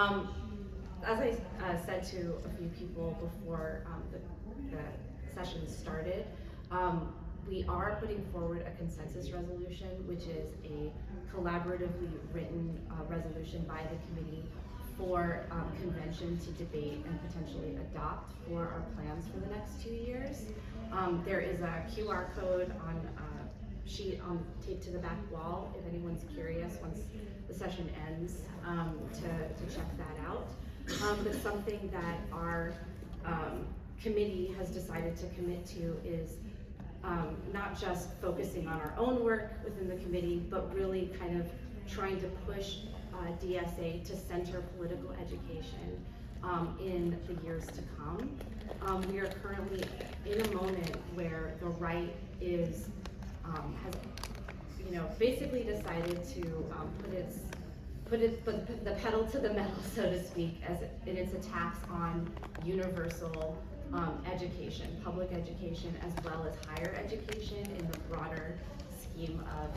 As I said to a few people before the session started, we are putting forward a consensus resolution, which is a collaboratively written resolution by the committee for convention to debate and potentially adopt for our plans for the next 2 years. There is a QR code on a sheet taped to the back wall if anyone's curious once the session ends to check that out. But something that our committee has decided to commit to is not just focusing on our own work within the committee, but really kind of trying to push DSA to center political education in the years to come. We are currently in a moment where the right has basically decided to put the pedal to the metal, so to speak, in its attacks on universal education, public education, as well as higher education in the broader scheme of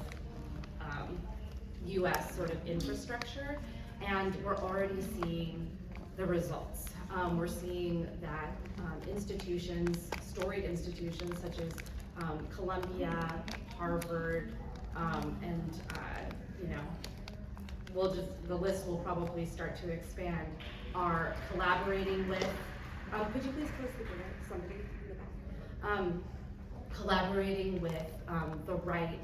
U.S. sort of infrastructure, and we're already seeing the results. We're seeing that institutions, storied institutions such as Columbia, Harvard, and the list will probably start to expand, are collaborating with, could you please close the door, somebody in the back? Collaborating with the right,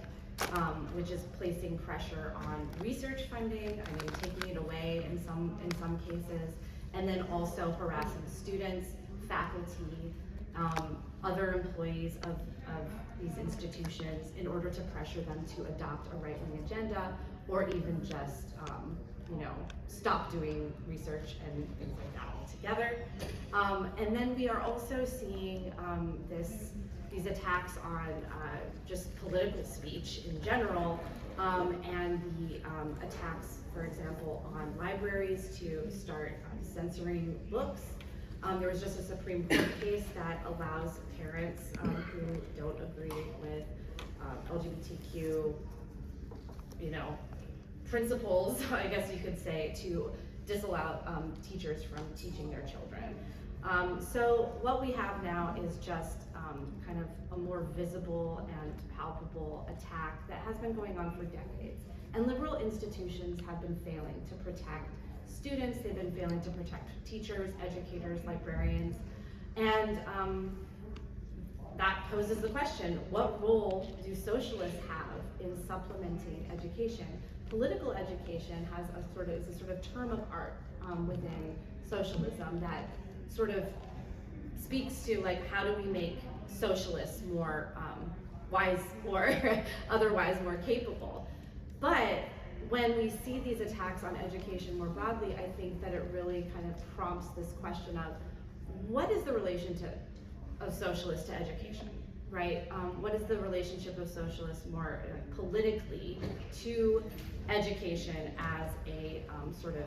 which is placing pressure on research funding, taking it away in some cases, and then also harassing students, faculty, other employees of these institutions in order to pressure them to adopt a right-wing agenda, or even just stop doing research and things like that altogether. And then we are also seeing these attacks on just political speech in general, and the attacks, for example, on libraries to start censoring books. There was just a Supreme Court case that allows parents who don't agree with LGBTQ, principles, I guess you could say, to disallow teachers from teaching their children. So what we have now is just kind of a more visible and palpable attack that has been going on for decades. And liberal institutions have been failing to protect students, they've been failing to protect teachers, educators, librarians, and that poses the question, what role do socialists have in supplementing education? Political education is a sort of term of art within socialism that sort of speaks to how do we make socialists more wise or otherwise more capable. But when we see these attacks on education more broadly, I think that it really kind of prompts this question of what is the relationship of socialists to education, right? What is the relationship of socialists more politically to education as a sort of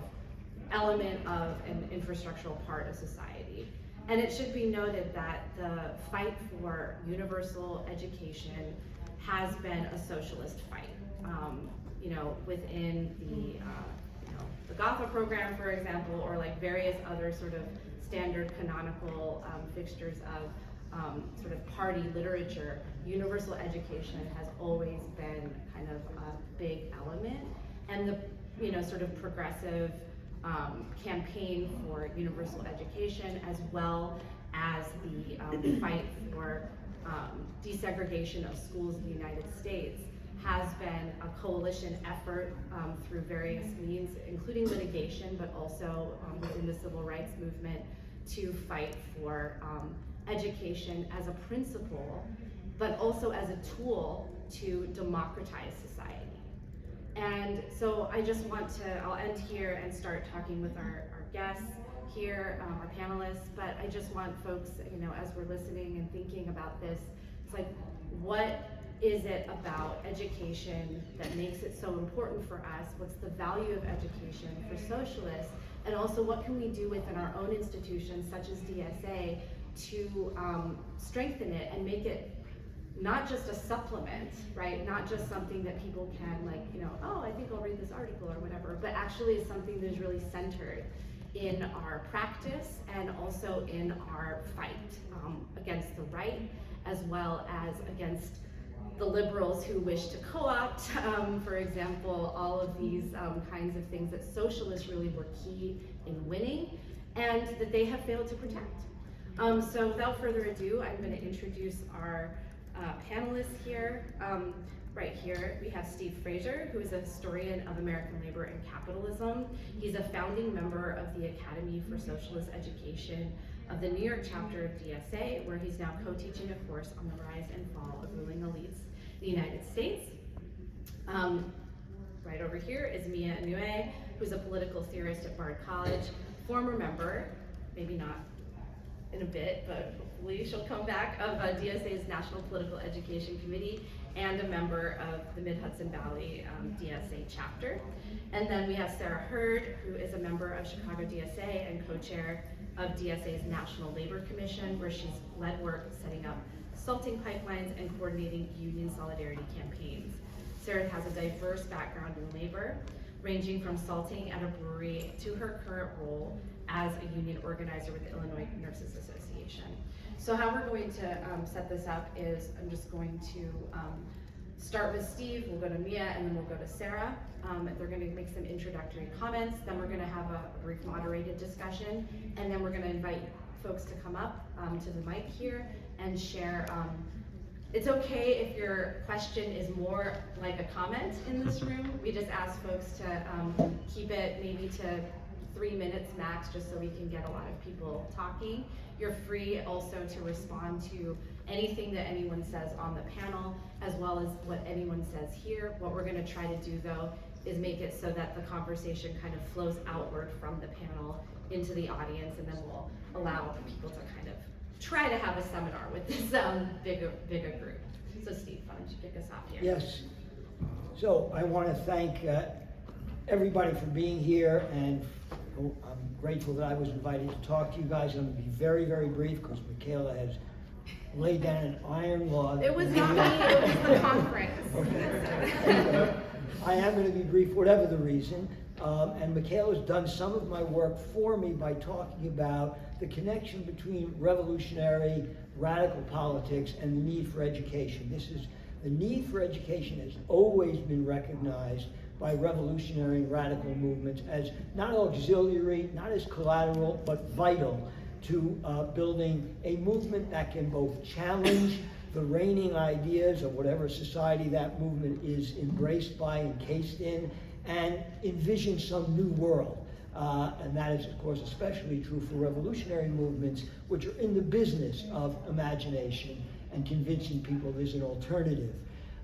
element of an infrastructural part of society? And it should be noted that the fight for universal education has been a socialist fight. Within the Gotha program, for example, or various other sort of standard canonical fixtures of sort of party literature, universal education has always been kind of a big element. And the sort of progressive campaign for universal education, as well as the fight for desegregation of schools in the United States, has been a coalition effort through various means, including litigation, but also within the civil rights movement, to fight for education as a principle, but also as a tool to democratize society. And so I'll end here and start talking with our guests here, our panelists, but I just want folks, as we're listening and thinking about this, it's what is it about education that makes it so important for us? What's the value of education for socialists? And also, what can we do within our own institutions, such as DSA, to strengthen it and make it not just a supplement, right? Not just something that people can like, oh, I think I'll read this article or whatever, but actually is something that is really centered in our practice and also in our fight against the right, as well as against the liberals who wish to co-opt, for example, all of these kinds of things that socialists really were key in winning and that they have failed to protect. So without further ado, I'm going to introduce our panelists here. Right here, we have Steve Fraser, who is a historian of American labor and capitalism. He's a founding member of the Academy for Socialist Education of the New York chapter of DSA, where he's now co-teaching a course on the rise and fall of ruling elites in the United States. Right over here is Inouye, who's a political theorist at Bard College, former member, maybe not in a bit, but hopefully she'll come back, of DSA's National Political Education Committee, and a member of the Mid-Hudson Valley DSA chapter. And then we have Sarah Hurd, who is a member of Chicago DSA and co-chair of DSA's National Labor Commission, where she's led work setting up salting pipelines and coordinating union solidarity campaigns. Sarah has a diverse background in labor, ranging from salting at a brewery to her current role as a union organizer with the Illinois Nurses Association. So how we're going to set this up is I'm just going to start with Steve, we'll go to Mia, and then we'll go to Sarah. They're going to make some introductory comments, then we're going to have a brief moderated discussion, and then we're going to invite folks to come up to the mic here and share. It's okay if your question is more like a comment in this room. We just ask folks to keep it maybe to 3 minutes max, just so we can get a lot of people talking. You're free also to respond to anything that anyone says on the panel, as well as what anyone says here. What we're going to try to do, though, is make it so that the conversation kind of flows outward from the panel into the audience, and then we'll allow people to kind of try to have a seminar with this bigger group. So Steve, why don't you kick us off here? Yes. So I want to thank everybody for being here, and I'm grateful that I was invited to talk to you guys. I'm going to be very, very brief because Michaela has laid down an iron log. It was not me, it was the conference. Okay. I am going to be brief, whatever the reason. And Michaela's done some of my work for me by talking about the connection between revolutionary radical politics and the need for education. The need for education has always been recognized by revolutionary and radical movements as not auxiliary, not as collateral, but vital to building a movement that can both challenge the reigning ideas of whatever society that movement is embraced by, encased in, and envision some new world. And that is, of course, especially true for revolutionary movements, which are in the business of imagination and convincing people there's an alternative.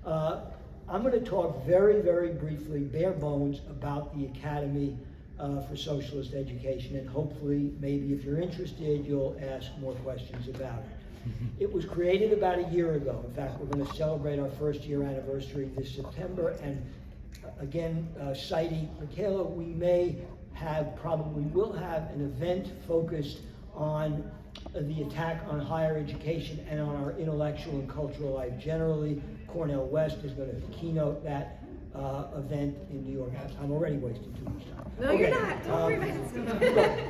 I'm going to talk very, very briefly, bare bones, about the Academy for Socialist Education, and hopefully, maybe if you're interested, you'll ask more questions about it. It was created about a year ago. In fact, we're going to celebrate our first year anniversary this September, and again, citing Michaela, we probably will have an event focused on the attack on higher education and on our intellectual and cultural life generally. Cornell West is going to keynote that event in New York. I'm already wasting too much time. No, okay. You're not. Don't worry about it.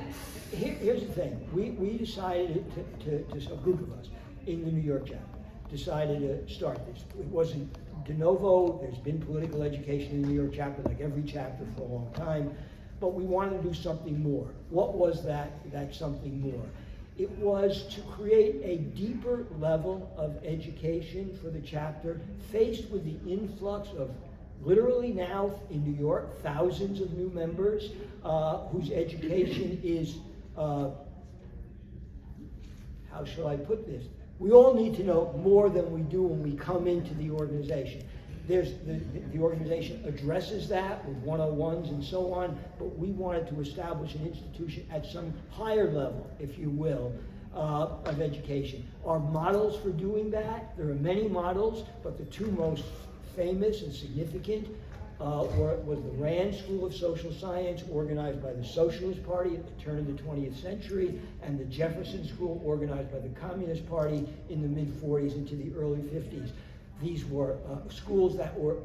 Here's the thing. We decided to, a group of us in the New York chapter, decided to start this. It wasn't de novo. There's been political education in the New York chapter, like every chapter for a long time. But we wanted to do something more. What was that something more? It was to create a deeper level of education for the chapter, faced with the influx of literally now in New York, thousands of new members whose education is, how shall I put this? We all need to know more than we do when we come into the organization. The organization addresses that with 101s and so on, but we wanted to establish an institution at some higher level, if you will, of education. Our models for doing that, there are many models, but the two most famous and significant was the Rand School of Social Science, organized by the Socialist Party at the turn of the 20th century, and the Jefferson School, organized by the Communist Party in the mid-40s into the early 50s. These were schools that were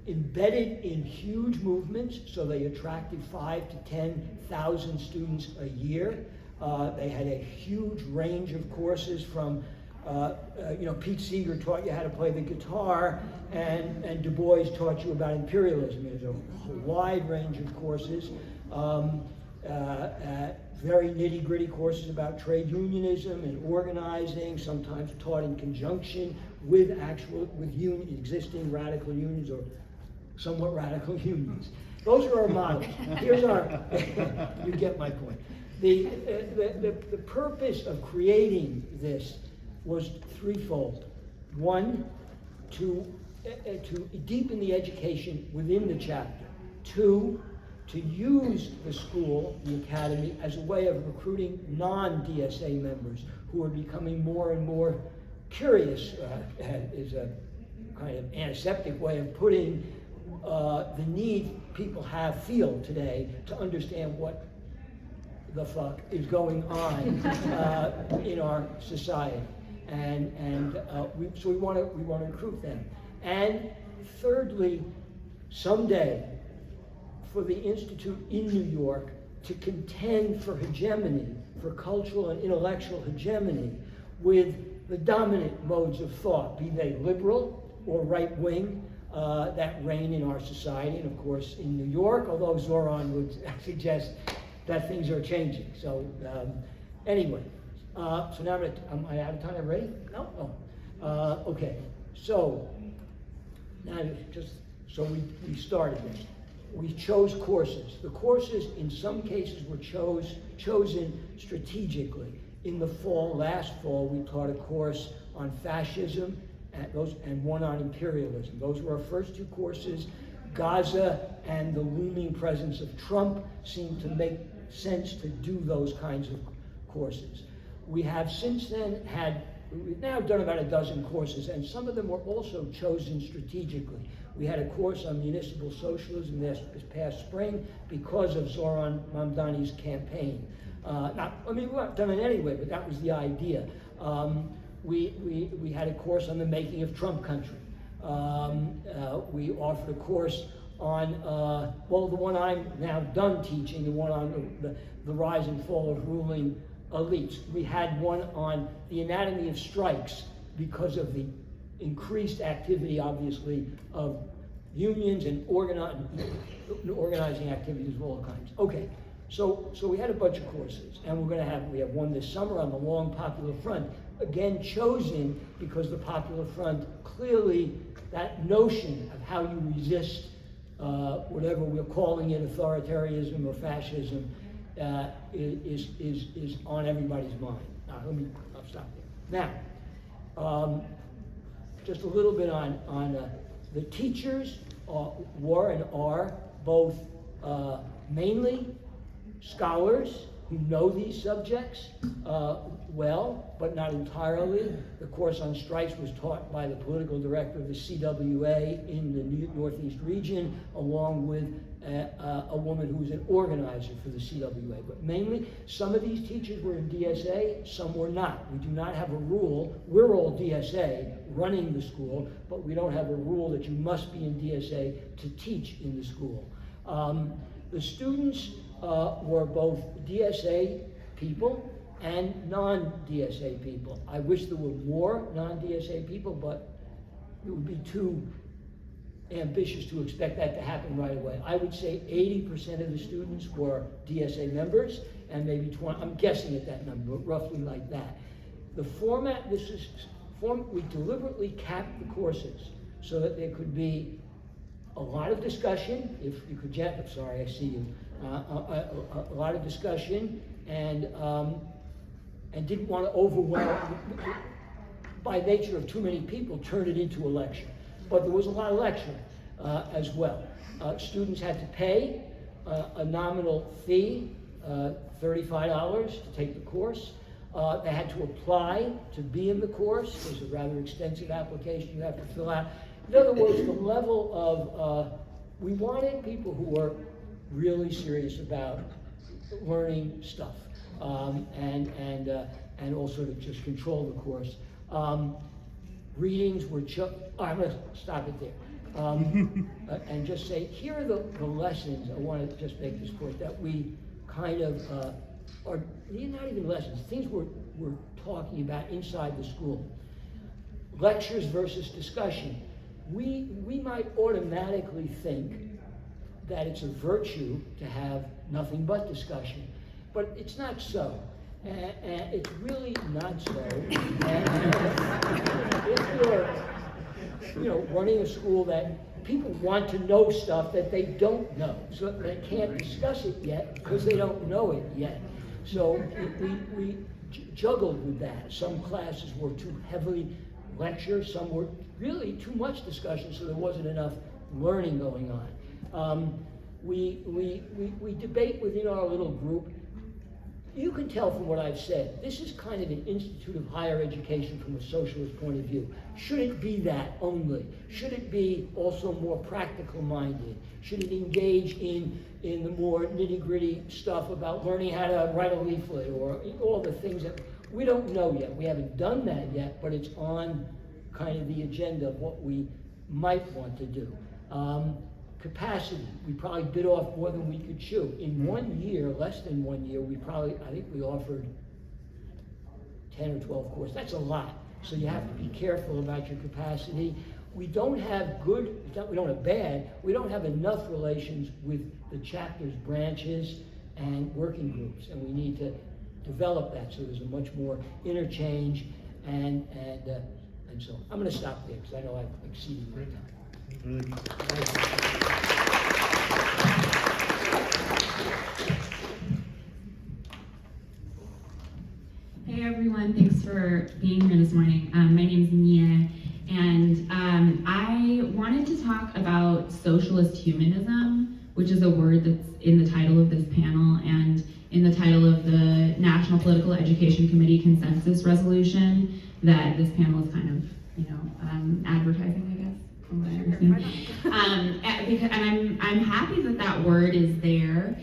embedded in huge movements, so they attracted 5,000 to 10,000 students a year. They had a huge range of courses from, Pete Seeger taught you how to play the guitar, and Du Bois taught you about imperialism. There's a wide range of courses. Very nitty-gritty courses about trade unionism and organizing, sometimes taught in conjunction with existing radical unions or somewhat radical unions. Those are our models. Here's our, you get my point. The purpose of creating this was threefold. One, to deepen the education within the chapter. Two, to use the school, the academy, as a way of recruiting non-DSA members who are becoming more and more curious, is a kind of antiseptic way of putting the need people feel today to understand what the fuck is going on in our society. So we want to recruit them. And thirdly, someday, for the Institute in New York to contend for hegemony, for cultural and intellectual hegemony, with the dominant modes of thought, be they liberal or right-wing, that reign in our society, and of course in New York, although Zoran would suggest that things are changing. So anyway, so now am I out of time already? No. Oh. Okay, so now we started this. We chose courses. The courses in some cases were chosen strategically. In the last fall, we taught a course on fascism and one on imperialism. Those were our first two courses. Gaza and the looming presence of Trump seemed to make sense to do those kinds of courses. We have since then we've now done about a dozen courses, and some of them were also chosen strategically. We had a course on municipal socialism this past spring because of Zoran Mamdani's campaign. We weren't done it anyway, but that was the idea. We had a course on the making of Trump country. We offered a course on, the one I'm now done teaching, the one on the rise and fall of ruling elites. We had one on the anatomy of strikes because of the increased activity, obviously, of unions and organizing activities of all kinds. Okay, so we had a bunch of courses, and we have one this summer on the Long Popular Front, again chosen because the Popular Front, clearly that notion of how you resist whatever we're calling it, authoritarianism or fascism, is on everybody's mind. I'll stop there. Now, just a little bit on the teachers were and are both mainly scholars who know these subjects well, but not entirely. The course on strikes was taught by the political director of the CWA in the Northeast region, along with a woman who was an organizer for the CWA. But mainly, some of these teachers were in DSA, some were not. We do not have a rule. We're all DSA running the school, but we don't have a rule that you must be in DSA to teach in the school. The students were both DSA people and non-DSA people. I wish there were more non-DSA people, but it would be too ambitious to expect that to happen right away. I would say 80% of the students were DSA members, and maybe 20, I'm guessing at that number, roughly like that. The format, we deliberately capped the courses so that there could be a lot of discussion, if you could, I'm sorry, I see you, a lot of discussion, and didn't want to overwhelm, by nature of too many people, turn it into a lecture. But there was a lot of lecturing as well. Students had to pay a nominal fee, $35 to take the course. They had to apply to be in the course. There's a rather extensive application you have to fill out. In other words, the level of we wanted people who were really serious about learning stuff, and all sort of just control the course. Readings were I'm gonna stop it there. And just say, here are the lessons. I want to just make this point that we kind of are not even lessons, things we're talking about inside the school. Lectures versus discussion. We might automatically think that it's a virtue to have nothing but discussion, but it's not so. And it's really not so. And if you're running a school that people want to know stuff that they don't know, so they can't discuss it yet because they don't know it yet. So we juggled with that. Some classes were too heavily lecture, some were really too much discussion, so there wasn't enough learning going on. We debate within our little group. You can tell from what I've said, this is kind of an institute of higher education from a socialist point of view. Should it be that only? Should it be also more practical minded? Should it engage in the more nitty-gritty stuff about learning how to write a leaflet or all the things that we don't know yet? We haven't done that yet, but it's on kind of the agenda of what we might want to do. Capacity, we probably bit off more than we could chew. In 1 year, less than 1 year, I think we offered 10 or 12 courses. That's a lot. So you have to be careful about your capacity. We don't have we don't have enough relations with the chapters, branches, and working groups, and we need to develop that so there's a much more interchange and so on. I'm going to stop there because I know I've exceeded my time. Hey everyone, thanks for being here this morning. My name is Inouye, and I wanted to talk about socialist humanism, which is a word that's in the title of this panel and in the title of the National Political Education Committee consensus resolution that this panel is kind of, advertising, I guess. And I'm happy that word is there,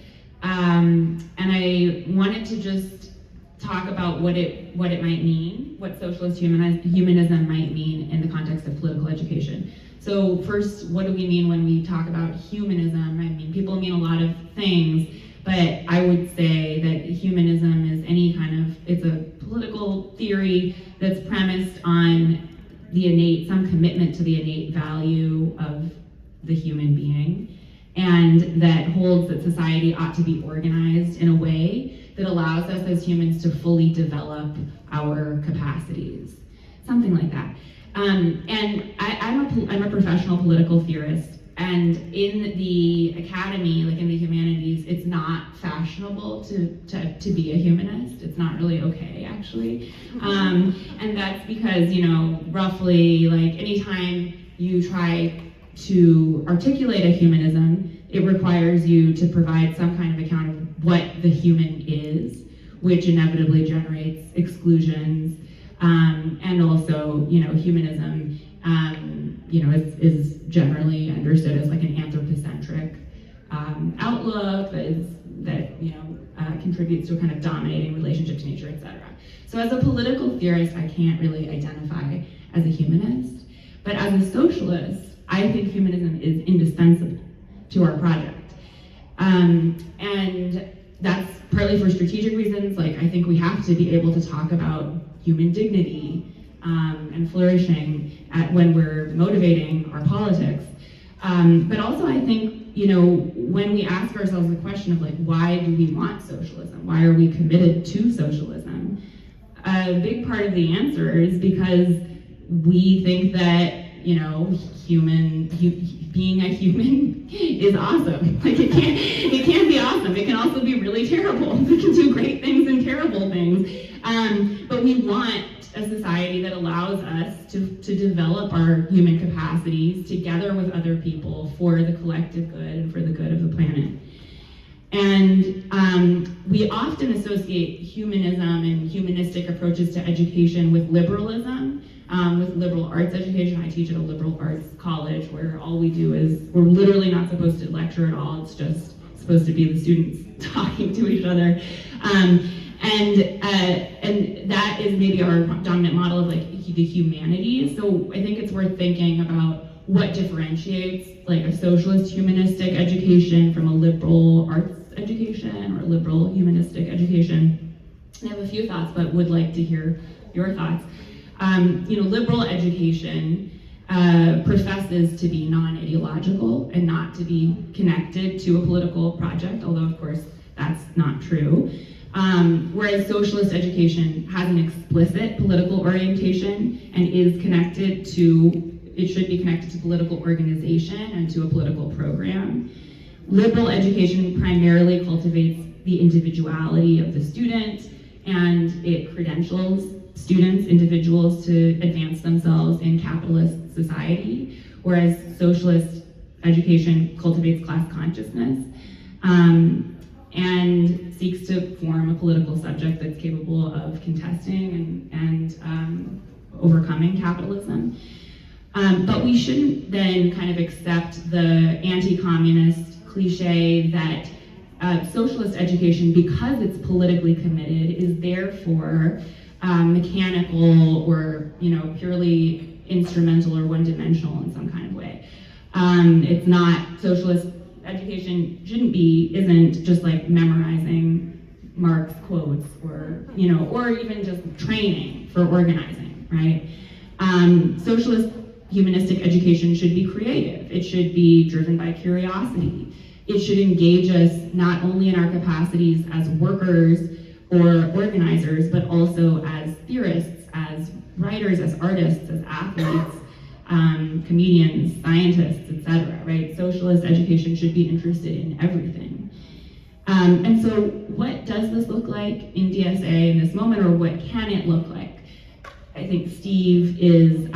and I wanted to just talk about what it might mean, what socialist humanism might mean in the context of political education. So first, what do we mean when we talk about humanism? I mean, people mean a lot of things, but I would say that humanism is it's a political theory that's premised on some commitment to the innate value of the human being, and that holds that society ought to be organized in a way that allows us as humans to fully develop our capacities, something like that. And I'm a professional political theorist, and in the academy, like in the humanities, it's not fashionable to be a humanist. It's not really okay, actually. And that's because, roughly, like anytime you try to articulate a humanism, it requires you to provide some kind of account of what the human is, which inevitably generates exclusions. And also, humanism, is generally understood as like an anthropocentric outlook that contributes to a kind of dominating relationship to nature, etc. So as a political theorist, I can't really identify as a humanist, but as a socialist, I think humanism is indispensable to our project. And that's partly for strategic reasons, like I think we have to be able to talk about human dignity and flourishing when we're motivating our politics. But also I think, when we ask ourselves the question of like, why do we want socialism? Why are we committed to socialism? A big part of the answer is because we think that, being a human is awesome. Like it can't be awesome. It can also be really terrible. We can do great things and terrible things. But we want a society that allows us to develop our human capacities together with other people for the collective good and for the good of the planet. And we often associate humanism and humanistic approaches to education with liberalism, with liberal arts education. I teach at a liberal arts college where all we do is, we're literally not supposed to lecture at all. It's just supposed to be the students talking to each other. And that is maybe our dominant model of like the humanities. So I think it's worth thinking about what differentiates like a socialist humanistic education from a liberal arts education or liberal humanistic education. I have a few thoughts, but would like to hear your thoughts. Liberal education professes to be non-ideological and not to be connected to a political project, although of course that's not true. Whereas socialist education has an explicit political orientation and is connected to, it should be connected to political organization and to a political program. Liberal education primarily cultivates the individuality of the student, and it credentials students, individuals, to advance themselves in capitalist society, whereas socialist education cultivates class consciousness and seeks to form a political subject that's capable of contesting and overcoming capitalism. But we shouldn't then kind of accept the anti-communist cliche that socialist education, because it's politically committed, is therefore mechanical or purely instrumental or one-dimensional in some kind of way. It's not. Socialist education isn't just like memorizing Marx quotes or even just training for organizing, right? Socialist humanistic education should be creative. It should be driven by curiosity. It should engage us not only in our capacities as workers or organizers, but also as theorists, as writers, as artists, as athletes, comedians, scientists, etc., right? Socialist education should be interested in everything. And so what does this look like in DSA in this moment, or what can it look like? I think Steve is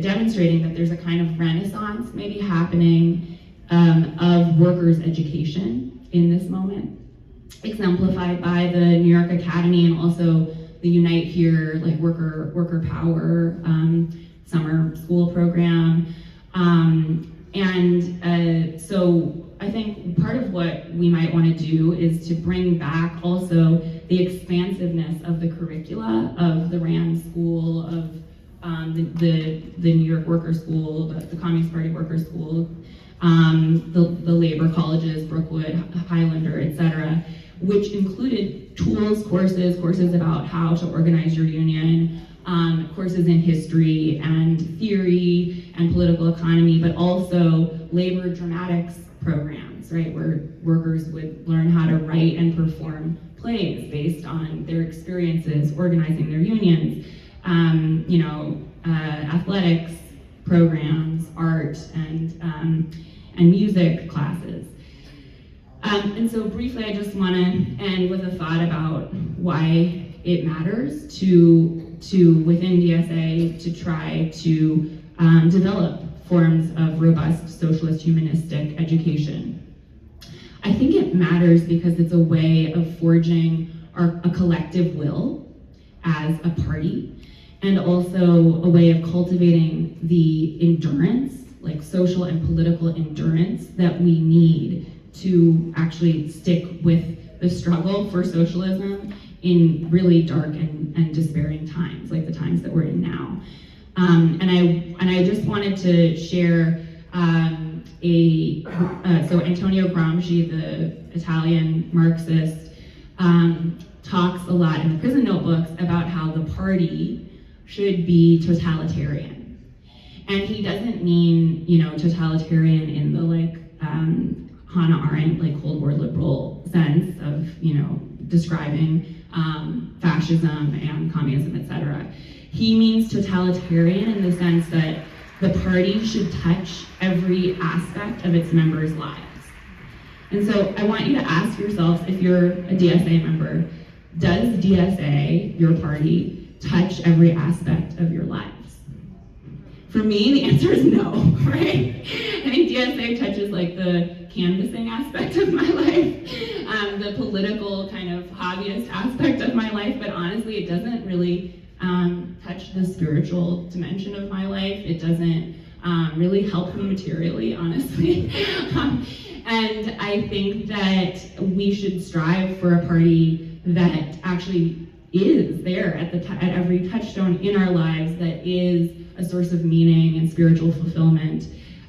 demonstrating that there's a kind of renaissance maybe happening of workers' education in this moment, exemplified by the New York Academy and also the Unite Here, like worker power summer school program. So I think part of what we might want to do is to bring back also the expansiveness of the curricula of the Rand School, of the New York Worker School, the Communist Party Worker School, the labor colleges, Brookwood, Highlander, etc., which included tools, courses about how to organize your union, courses in history and theory and political economy, but also labor dramatics programs, right, where workers would learn how to write and perform plays based on their experiences organizing their unions, athletics programs, art, and music classes. And so briefly, I just want to end with a thought about why it matters to within DSA to try to develop forms of robust socialist humanistic education. I think it matters because it's a way of forging a collective will as a party, and also a way of cultivating the endurance, like social and political endurance, that we need to actually stick with the struggle for socialism in really dark and despairing times, like the times that we're in now. And I just wanted to share so Antonio Gramsci, the Italian Marxist, talks a lot in the Prison Notebooks about how the party should be totalitarian. And he doesn't mean, totalitarian in the Hannah Arendt, Cold War liberal sense of, describing fascism and communism, etc. He means totalitarian in the sense that the party should touch every aspect of its members' lives. And so I want you to ask yourselves, if you're a DSA member, does DSA, your party, touch every aspect of your lives? For me, the answer is no, right? I think DSA touches like the canvassing aspect of my life, the political kind of hobbyist aspect of my life, but honestly, it doesn't really touch the spiritual dimension of my life. It doesn't really help me materially, honestly. And I think that we should strive for a party that actually is there at every touchstone in our lives, that is a source of meaning and spiritual fulfillment,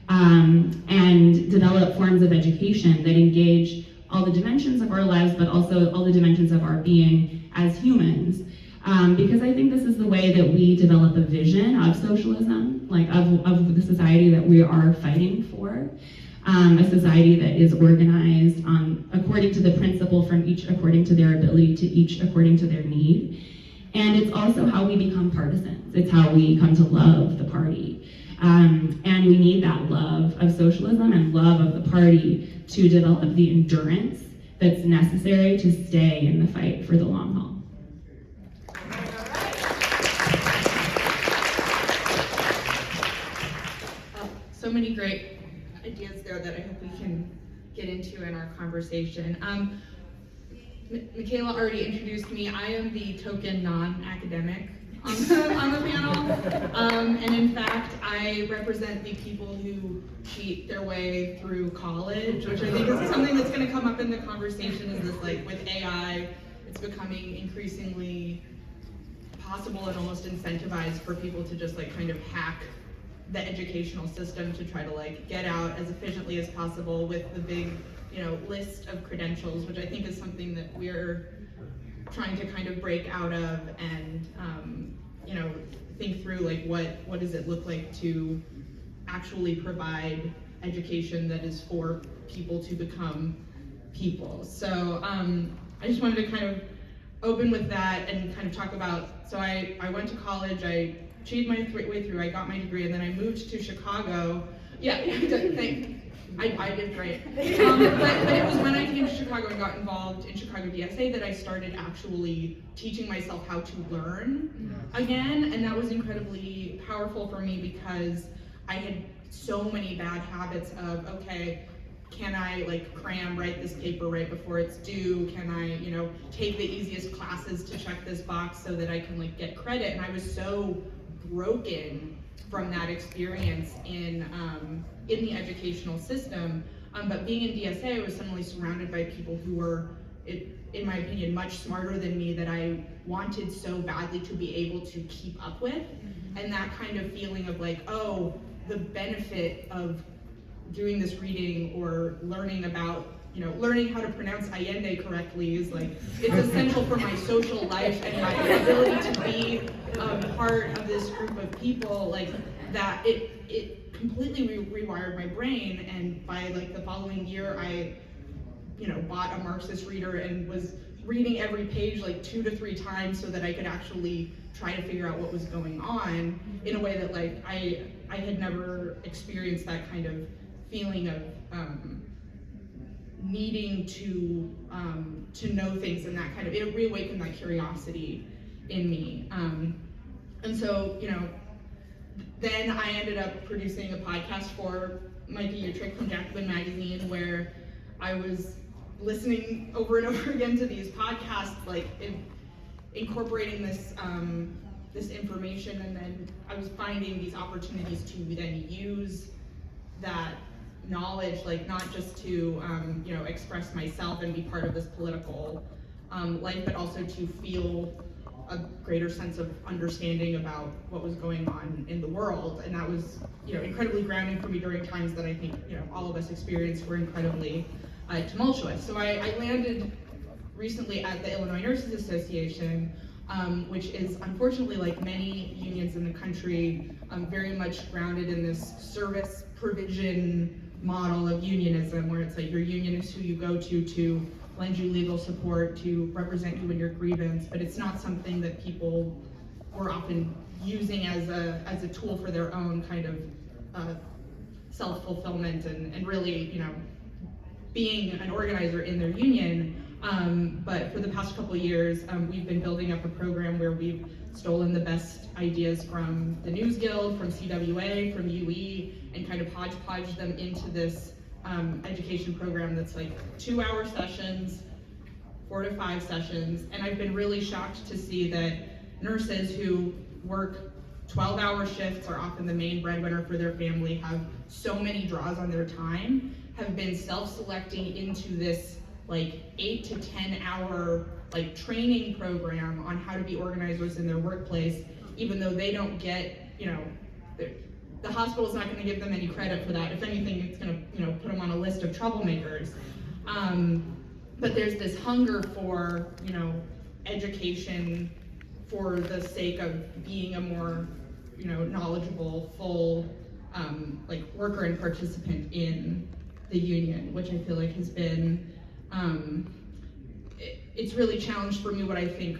and develop forms of education that engage all the dimensions of our lives, but also all the dimensions of our being as humans. Because I think this is the way that we develop a vision of socialism, like of the society that we are fighting for. A society that is organized according to the principle from each according to their ability, to each according to their need. And it's also how we become partisans. It's how we come to love the party. And we need that love of socialism and love of the party to develop the endurance that's necessary to stay in the fight for the long haul. So many great ideas there that I hope we can get into in our conversation. Michaela already introduced me. I am the token non-academic on the panel. And in fact, I represent the people who cheat their way through college, which I think is something that's going to come up in the conversation, is this, like, with AI, it's becoming increasingly possible and almost incentivized for people to just, like, kind of hack the educational system to try to, like, get out as efficiently as possible with the big, list of credentials, which I think is something that we're trying to kind of break out of and, think through, like, what does it look like to actually provide education that is for people to become people. So I just wanted to kind of open with that and kind of talk about, so I went to college, I cheated my way through, I got my degree, and then I moved to Chicago. Yeah, I did great. But it was when I came to Chicago and got involved in Chicago DSA that I started actually teaching myself how to learn again, and that was incredibly powerful for me because I had so many bad habits of, okay, can I, like, write this paper right before it's due? Can I, take the easiest classes to check this box so that I can, like, get credit? And I was so broken from that experience in the educational system. But being in DSA, I was suddenly surrounded by people who were, in my opinion, much smarter than me, that I wanted so badly to be able to keep up with. And that kind of feeling of, like, oh, the benefit of doing this reading or learning about, learning how to pronounce Allende correctly is, like, it's essential for my social life and my ability to be part of this group of people, like, that it completely rewired my brain. And by, like, the following year, I, bought a Marxist reader and was reading every page, like, 2 to 3 times so that I could actually try to figure out what was going on in a way that, like, I had never experienced that kind of feeling of needing to know things, and that kind of, it reawakened that curiosity in me. And so, then I ended up producing a podcast for Might Be Your Trick from Jacobin Magazine, where I was listening over and over again to these podcasts, like, incorporating this this information, and then I was finding these opportunities to then use that knowledge, like, not just to express myself and be part of this political life, but also to feel a greater sense of understanding about what was going on in the world. And that was, incredibly grounding for me during times that I think, all of us experienced were incredibly tumultuous. So I landed recently at the Illinois Nurses Association, which is unfortunately, like many unions in the country, very much grounded in this service provision model of unionism, where it's like your union is who you go to lend you legal support, to represent you in your grievance, but it's not something that people were often using as a tool for their own kind of self-fulfillment and really, being an organizer in their union. but for the past couple of years, we've been building up a program where we've stolen the best ideas from the News Guild, from CWA, from UE, and kind of hodgepodge them into this education program that's like 2-hour sessions, 4 to 5 sessions. And I've been really shocked to see that nurses who work 12-hour shifts, are often the main breadwinner for their family, have so many draws on their time, have been self-selecting into this like 8 to 10 hour like training program on how to be organizers in their workplace, even though they don't get, you know, the hospital's not going to give them any credit for that. If anything, it's going to, you know, put them on a list of troublemakers. But there's this hunger for, you know, education for the sake of being a more, you know, knowledgeable, full, like worker and participant in the union, which I feel like has been, it's really challenged for me what I think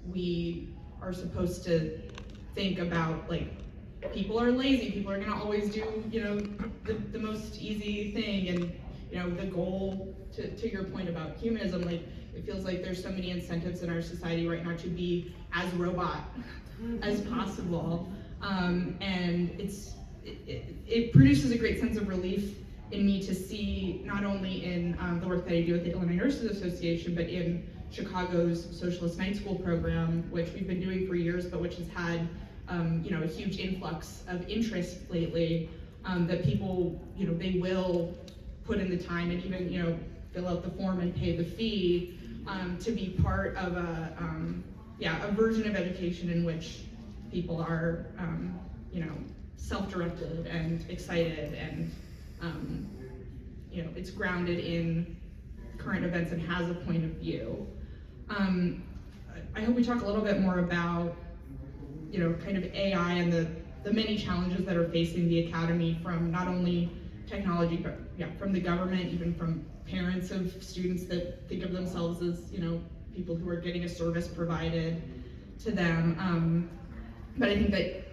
we are supposed to think about. Like, people are lazy, people are gonna always do, you know, the most easy thing, and, you know, the goal, to your point about humanism, like, it feels like there's so many incentives in our society right now to be as robot as possible, and it produces a great sense of relief in me to see, not only in the work that I do with the Illinois Nurses Association, but in Chicago's Socialist Night School program, which we've been doing for years, but which has had you know, a huge influx of interest lately, that people, you know, they will put in the time and even, you know, fill out the form and pay the fee to be part of a version of education in which people are, you know, self-directed and excited, and you know, it's grounded in current events and has a point of view. I hope we talk a little bit more about, you know, kind of AI and the many challenges that are facing the academy, from not only technology, but from the government, even from parents of students that think of themselves as, you know, people who are getting a service provided to them. But I think that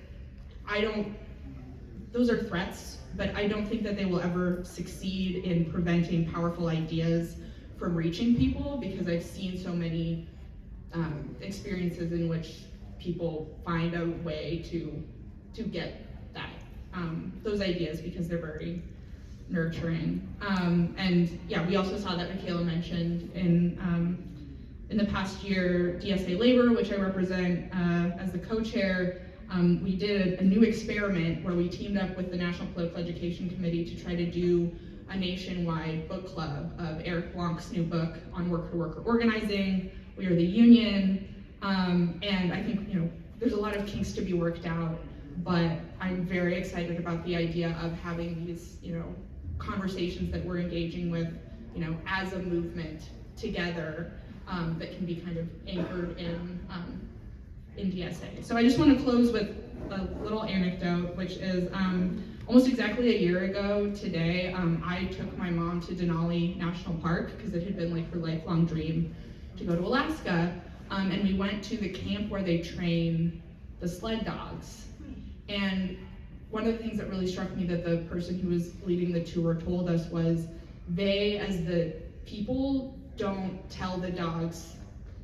those are threats, but I don't think that they will ever succeed in preventing powerful ideas from reaching people, because I've seen so many experiences in which people find a way to get that those ideas because they're very nurturing. And yeah, we also saw that Michaela mentioned in the past year, DSA Labor, which I represent as the co-chair, we did a new experiment where we teamed up with the National Political Education Committee to try to do a nationwide book club of Eric Blanc's new book on worker-to-worker organizing, We Are the Union, and I think, you know, there's a lot of kinks to be worked out, but I'm very excited about the idea of having these, you know, conversations that we're engaging with, you know, as a movement together, that can be kind of anchored in DSA. So I just want to close with a little anecdote, which is almost exactly a year ago today, I took my mom to Denali National Park because it had been like her lifelong dream to go to Alaska, and we went to the camp where they train the sled dogs. And one of the things that really struck me that the person who was leading the tour told us was they, as the people, don't tell the dogs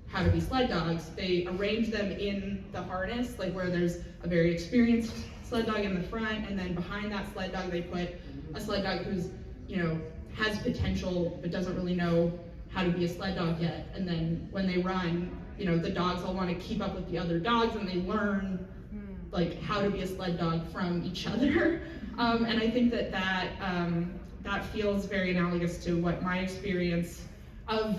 how to be sled dogs. They arrange them in the harness, like where there's a very experienced sled dog in the front, and then behind that sled dog they put a sled dog who's, you know, has potential but doesn't really know how to be a sled dog yet. And then when they run, you know, the dogs all want to keep up with the other dogs, and they learn like how to be a sled dog from each other. And I think that feels very analogous to what my experience of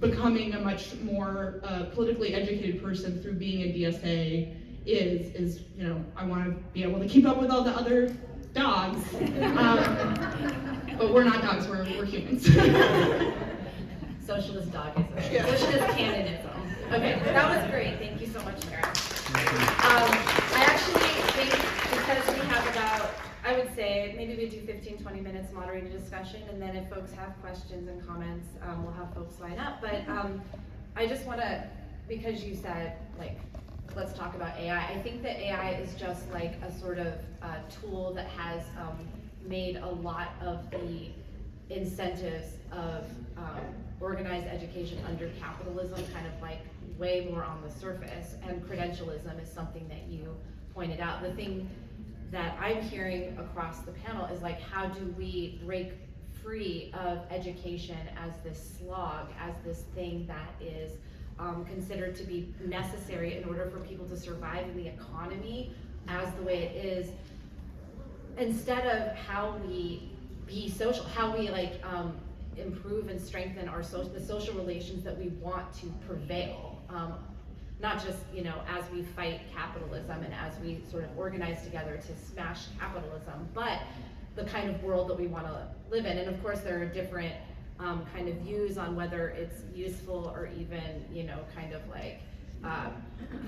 becoming a much more politically educated person through being in DSA is, you know, I want to be able to keep up with all the other dogs, but we're not dogs, we're humans. Socialist dogism. Yeah. Socialist candidatism. Okay, that was great. Thank you so much, Sarah. I actually think because we have about, I would say, maybe we do 15-20 minutes moderated discussion, and then if folks have questions and comments, we'll have folks line up. But I just want to, because you said, like, let's talk about AI. I think that AI is just like a sort of tool that has made a lot of the incentives of organized education under capitalism, kind of like way more on the surface, and credentialism is something that you pointed out. The thing that I'm hearing across the panel is like, how do we break free of education as this slog, as this thing that is considered to be necessary in order for people to survive in the economy as the way it is, instead of how we be social, how we like improve and strengthen our the social relations that we want to prevail. Not just, you know, as we fight capitalism and as we sort of organize together to smash capitalism, but the kind of world that we want to live in. And of course, there are different kind of views on whether it's useful or even, you know, kind of like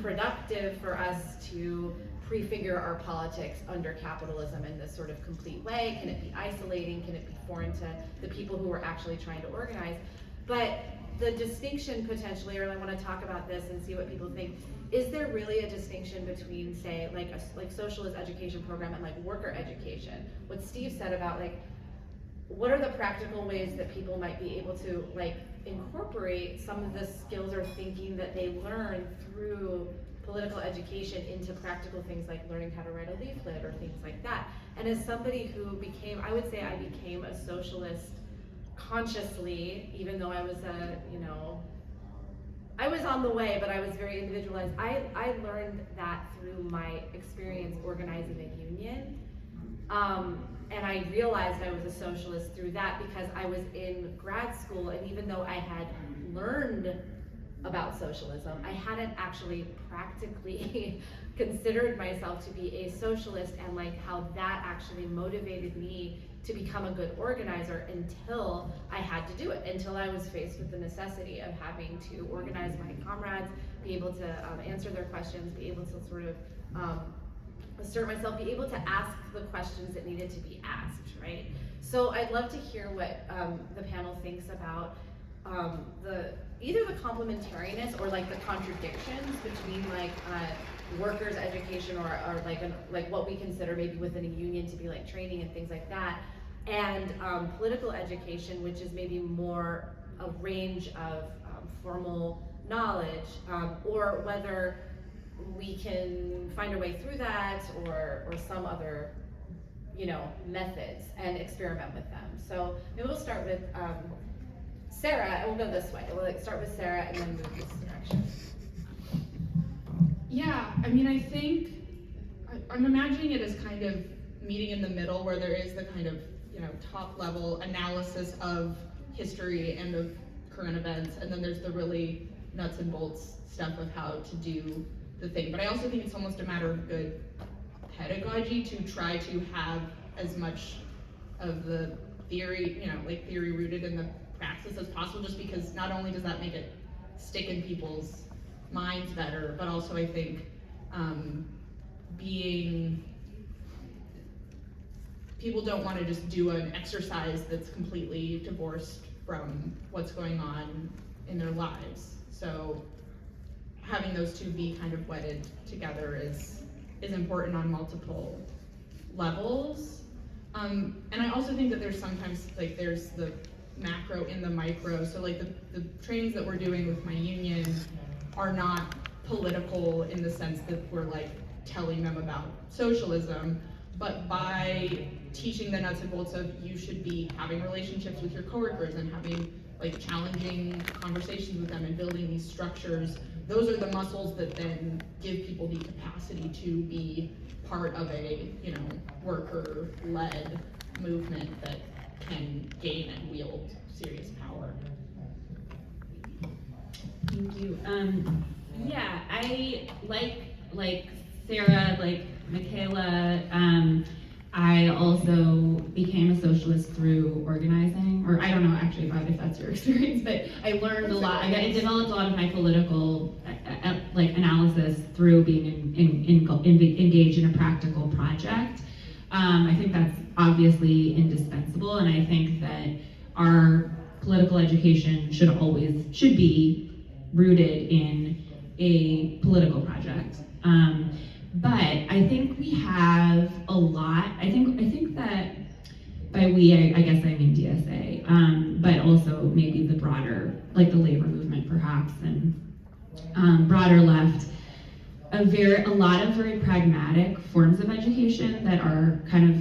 productive for us to prefigure our politics under capitalism in this sort of complete way. Can it be isolating? Can it be foreign to the people who are actually trying to organize? But the distinction potentially, or I want to talk about this and see what people think, is there really a distinction between, say, like a socialist education program and like worker education? What Steve said about like, what are the practical ways that people might be able to like incorporate some of the skills or thinking that they learn through political education into practical things like learning how to write a leaflet or things like that? And as somebody who became, I would say I became a socialist consciously, even though I was you know, I was on the way, but I was very individualized. I learned that through my experience organizing a union. And I realized I was a socialist through that because I was in grad school, and even though I had learned about socialism, I hadn't actually practically considered myself to be a socialist, and like how that actually motivated me to become a good organizer until I had to do it, until I was faced with the necessity of having to organize my comrades, be able to answer their questions, be able to sort of assert myself, be able to ask the questions that needed to be asked, right? So I'd love to hear what the panel thinks about either the complementariness or like the contradictions between like workers' education or like what we consider maybe within a union to be like training and things like that, and political education, which is maybe more a range of formal knowledge, or whether we can find our way through that or some other, you know, methods and experiment with them. So maybe we'll start with Sarah, and we'll go this way. We'll like start with Sarah and then move this direction. Yeah, I mean, I think I'm imagining it as kind of meeting in the middle, where there is the kind of, you know, top level analysis of history and of current events, and then there's the really nuts and bolts stuff of how to do the thing. But I also think it's almost a matter of good pedagogy to try to have as much of the theory, you know, like theory rooted in the praxis as possible, just because not only does that make it stick in people's minds better, but also I think people don't want to just do an exercise that's completely divorced from what's going on in their lives. So having those two be kind of wedded together is important on multiple levels. And I also think that there's sometimes, like, there's the macro in the micro. So like the trainings that we're doing with my union are not political in the sense that we're like telling them about socialism, but by teaching the nuts and bolts of you should be having relationships with your coworkers and having like challenging conversations with them and building these structures, those are the muscles that then give people the capacity to be part of a, you know, worker-led movement that can gain and wield serious power. Thank you. Yeah, I like Sarah, like Michaela, I also became a socialist through organizing, or I don't know actually about if that's your experience, but I learned a lot. I developed a lot of my political like analysis through being engaged in a practical project. I think that's obviously indispensable, and I think that our political education should be rooted in a political project. But I think we have a lot. I think that by we, I guess I mean DSA, but also maybe the broader, like the labor movement perhaps, and broader left, a lot of very pragmatic forms of education that are kind of,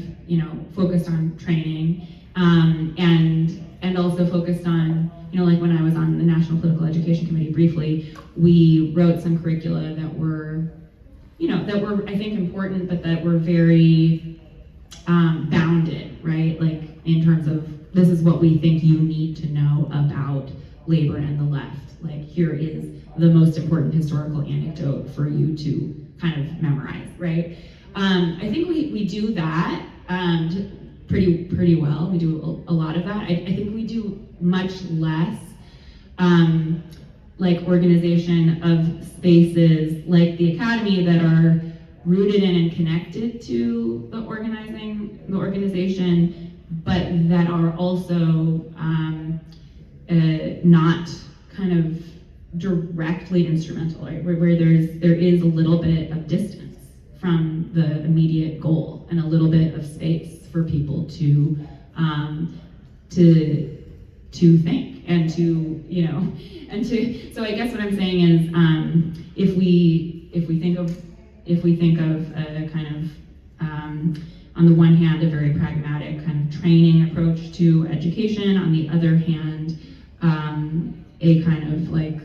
focused on training, and also focused on, like when I was on the National Political Education Committee briefly, we wrote some curricula that were, I think important, but that were very bounded, right? Like in terms of, this is what we think you need to know about labor and the left. Like, here is the most important historical anecdote for you to kind of memorize, right? I think we do that pretty well. We do a lot of that. I think we do much less like organization of spaces like the Academy that are rooted in and connected to the organization, but that are also not kind of directly instrumental, right? Where there is a little bit of distance from the immediate goal and a little bit of space for people to think and to so I guess what I'm saying is if we think of a kind of on the one hand a very pragmatic kind of training approach to education, on the other hand a kind of like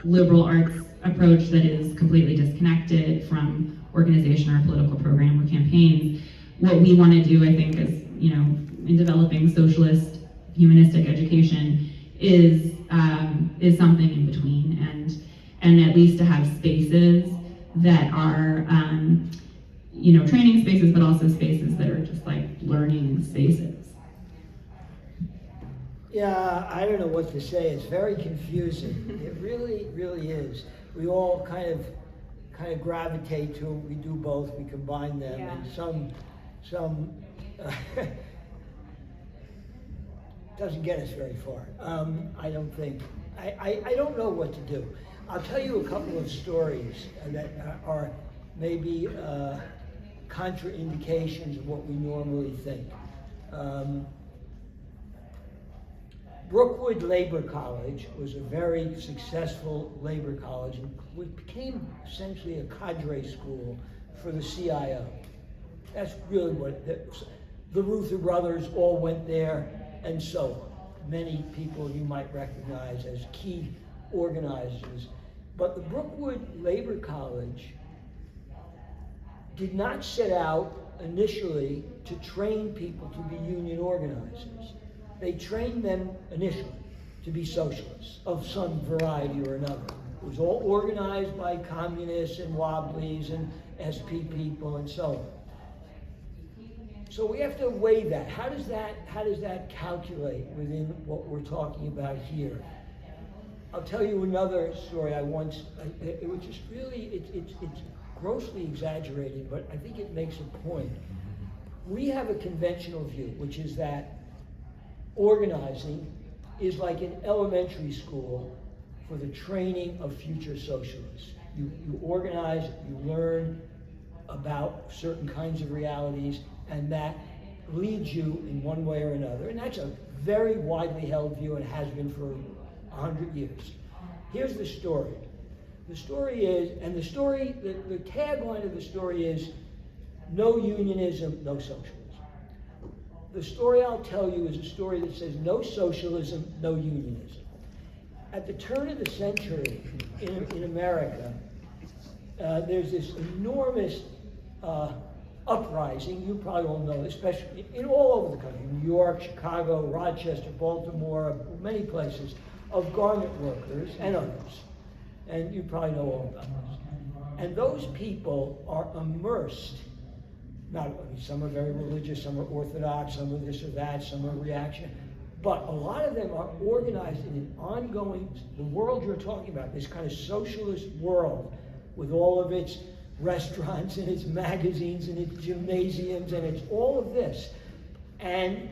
liberal arts approach that is completely disconnected from organization or political program or campaigns. What we want to do, I think, is, in developing socialist humanistic education is something in between, and at least to have spaces that are training spaces, but also spaces that are just like learning spaces. Yeah, I don't know what to say. It's very confusing. It really, really is. We all kind of gravitate to it. We do both. We combine them, Yeah. and some doesn't get us very far. I don't think. I don't know what to do. I'll tell you a couple of stories that are maybe contraindications of what we normally think. Brookwood Labor College was a very successful labor college, and it became essentially a cadre school for the CIO. That's really what the Ruther brothers all went there, and so on. Many people you might recognize as key organizers. But the Brookwood Labor College did not set out initially to train people to be union organizers. They trained them initially to be socialists of some variety or another. It was all organized by communists and wobblies and SP people and so on. So we have to weigh that. How does that calculate within what we're talking about here? I'll tell you another story it was just really, it's grossly exaggerated, but I think it makes a point. We have a conventional view, which is that organizing is like an elementary school for the training of future socialists. You organize, you learn about certain kinds of realities, and that leads you in one way or another. And that's a very widely held view and has been for 100 years. Here's the story. The story is, the tagline of the story is, no unionism, no socialism. The story I'll tell you is a story that says no socialism, no unionism. At the turn of the century in America, there's this enormous uprising, you probably all know, especially in all over the country, New York, Chicago, Rochester, Baltimore, many places, of garment workers and others. And you probably know all about this. And those people are immersed. Some are very religious, some are orthodox, some are this or that, some are reactionary. But a lot of them are organized in an ongoing, the world you're talking about, this kind of socialist world with all of its restaurants and its magazines and its gymnasiums and it's all of this. And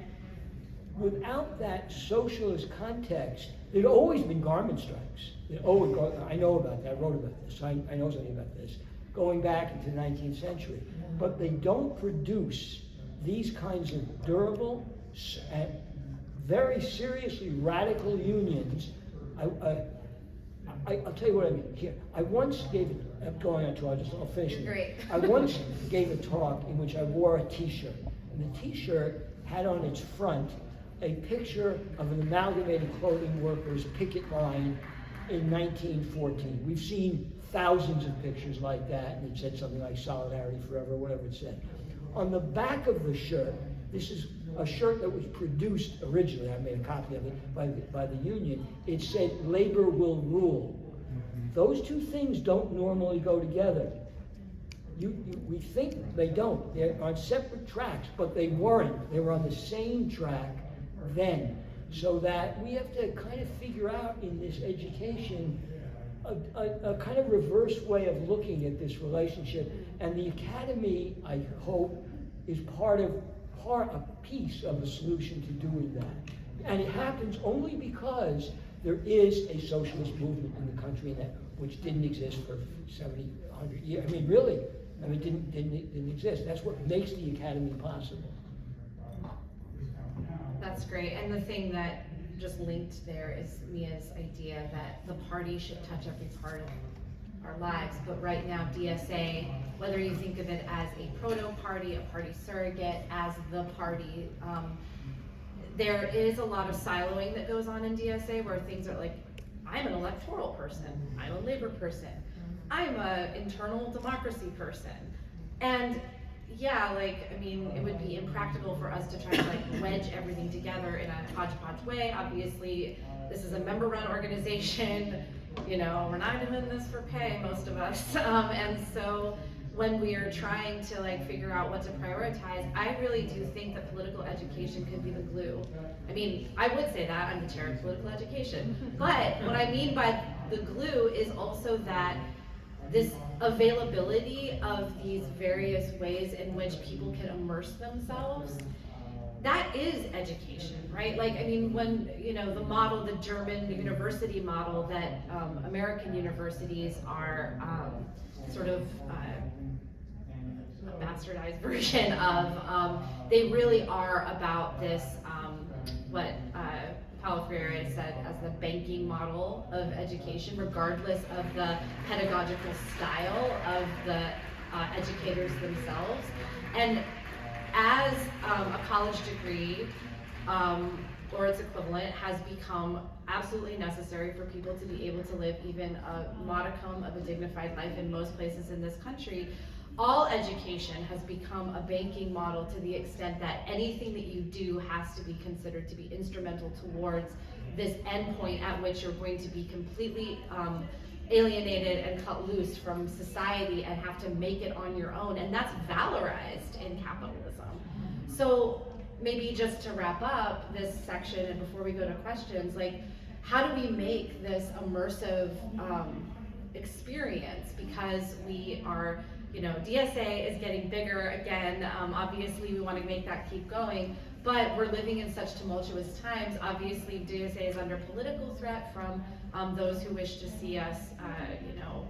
without that socialist context, there'd always been garment strikes. I know about that, I wrote about this, I know something about this, going back into the 19th century. But they don't produce these kinds of durable, and very seriously radical unions. I'll tell you what I mean. Here, I once gave, I'm going on to, I'll finish it. Great. I once gave a talk in which I wore a t-shirt, and the t-shirt had on its front a picture of an amalgamated clothing workers picket line in 1914. We've seen thousands of pictures like that, and it said something like Solidarity Forever, whatever it said. On the back of the shirt, this is a shirt that was produced originally, I made a copy of it, by the union. It said, labor will rule. Those two things don't normally go together. We think they don't. They're on separate tracks, but they weren't. They were on the same track then. So that we have to kind of figure out in this education a kind of reverse way of looking at this relationship. And the academy, I hope, is a piece of the solution to doing that. And it happens only because there is a socialist movement in the country which didn't exist for 70, 100 years. I mean, really, didn't exist. That's what makes the academy possible. That's great. And the thing that just linked there is Mia's idea that the party should touch every part of our lives. But right now, DSA, whether you think of it as a proto-party, a party surrogate, as the party, there is a lot of siloing that goes on in DSA where things are like, I'm an electoral person, I'm a labor person, I'm an internal democracy person. And yeah, like, I mean, it would be impractical for us to try to like wedge everything together in a hodgepodge way. Obviously, this is a member-run organization. You know, we're not doing this for pay, most of us. And so when we are trying to like figure out what to prioritize, I really do think that political education could be the glue. I mean, I would say that, I'm the chair of political education. But what I mean by the glue is also that this availability of these various ways in which people can immerse themselves, that is education, right? Like, I mean, when, you know, the model, the German university model that American universities are sort of a bastardized version of, they really are about this, what Paulo Freire said as the banking model of education, regardless of the pedagogical style of the educators themselves. And as a college degree, or its equivalent, has become absolutely necessary for people to be able to live even a modicum of a dignified life in most places in this country, all education has become a banking model to the extent that anything that you do has to be considered to be instrumental towards this endpoint at which you're going to be completely alienated and cut loose from society and have to make it on your own. And that's valorized in capitalism. So maybe just to wrap up this section and before we go to questions, like, how do we make this immersive experience? Because we are, you know, DSA is getting bigger again. Obviously, we want to make that keep going, but we're living in such tumultuous times. Obviously, DSA is under political threat from those who wish to see us, you know,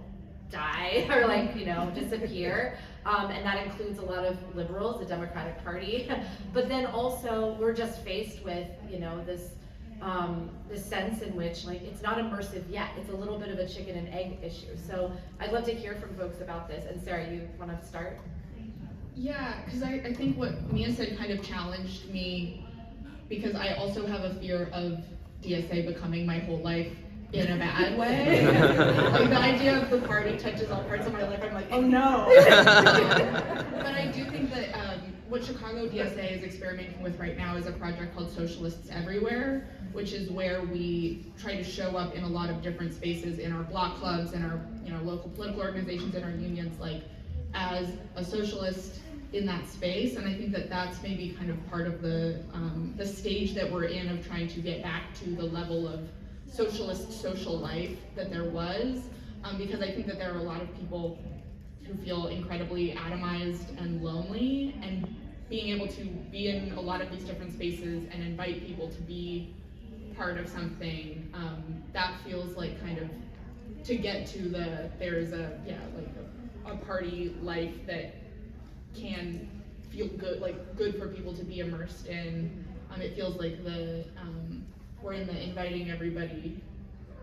die or like, you know, disappear. And that includes a lot of liberals, the Democratic Party. But then also, we're just faced with, you know, this sense in which, like, it's not immersive yet. It's a little bit of a chicken and egg issue. So I'd love to hear from folks about this. And Sarah, you want to start? Yeah, because I think what Mia said kind of challenged me, because I also have a fear of DSA becoming my whole life in a bad way. Like, the idea of the party touches all parts of my life, I'm like, oh no. But I do think that what Chicago DSA is experimenting with right now is a project called Socialists everywhere, which is where we try to show up in a lot of different spaces in our block clubs and our, you know, local political organizations and our unions, like, as a socialist in that space. And I think that that's maybe kind of part of the stage that we're in of trying to get back to the level of socialist social life that there was, because I think that there are a lot of people who feel incredibly atomized and lonely, and being able to be in a lot of these different spaces and invite people to be part of something, that feels like kind of to get to there's a party life that can feel good, like good for people to be immersed in, It feels like we're in the inviting everybody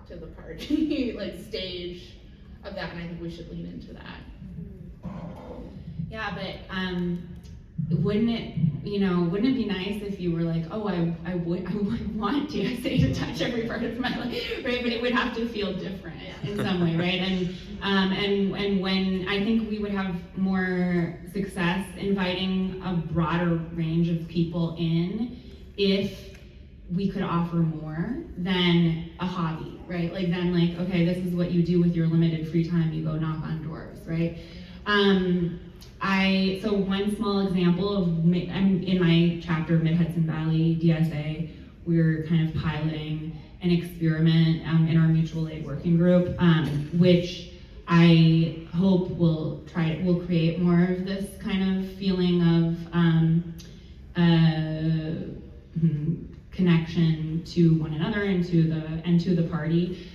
to the party like stage of that, and I think we should lean into that. Yeah, but wouldn't it be nice if you were like, oh, I would want DSA to touch every part of my life, right? But it would have to feel different in some way, right? And when I think we would have more success inviting a broader range of people in if we could offer more than a hobby, right? Like then like, okay, this is what you do with your limited free time, you go knock on doors, right? So one small example of, I'm in my chapter of Mid-Hudson Valley DSA, we're kind of piloting an experiment in our mutual aid working group, which I hope will create more of this kind of feeling of connection to one another and to the party.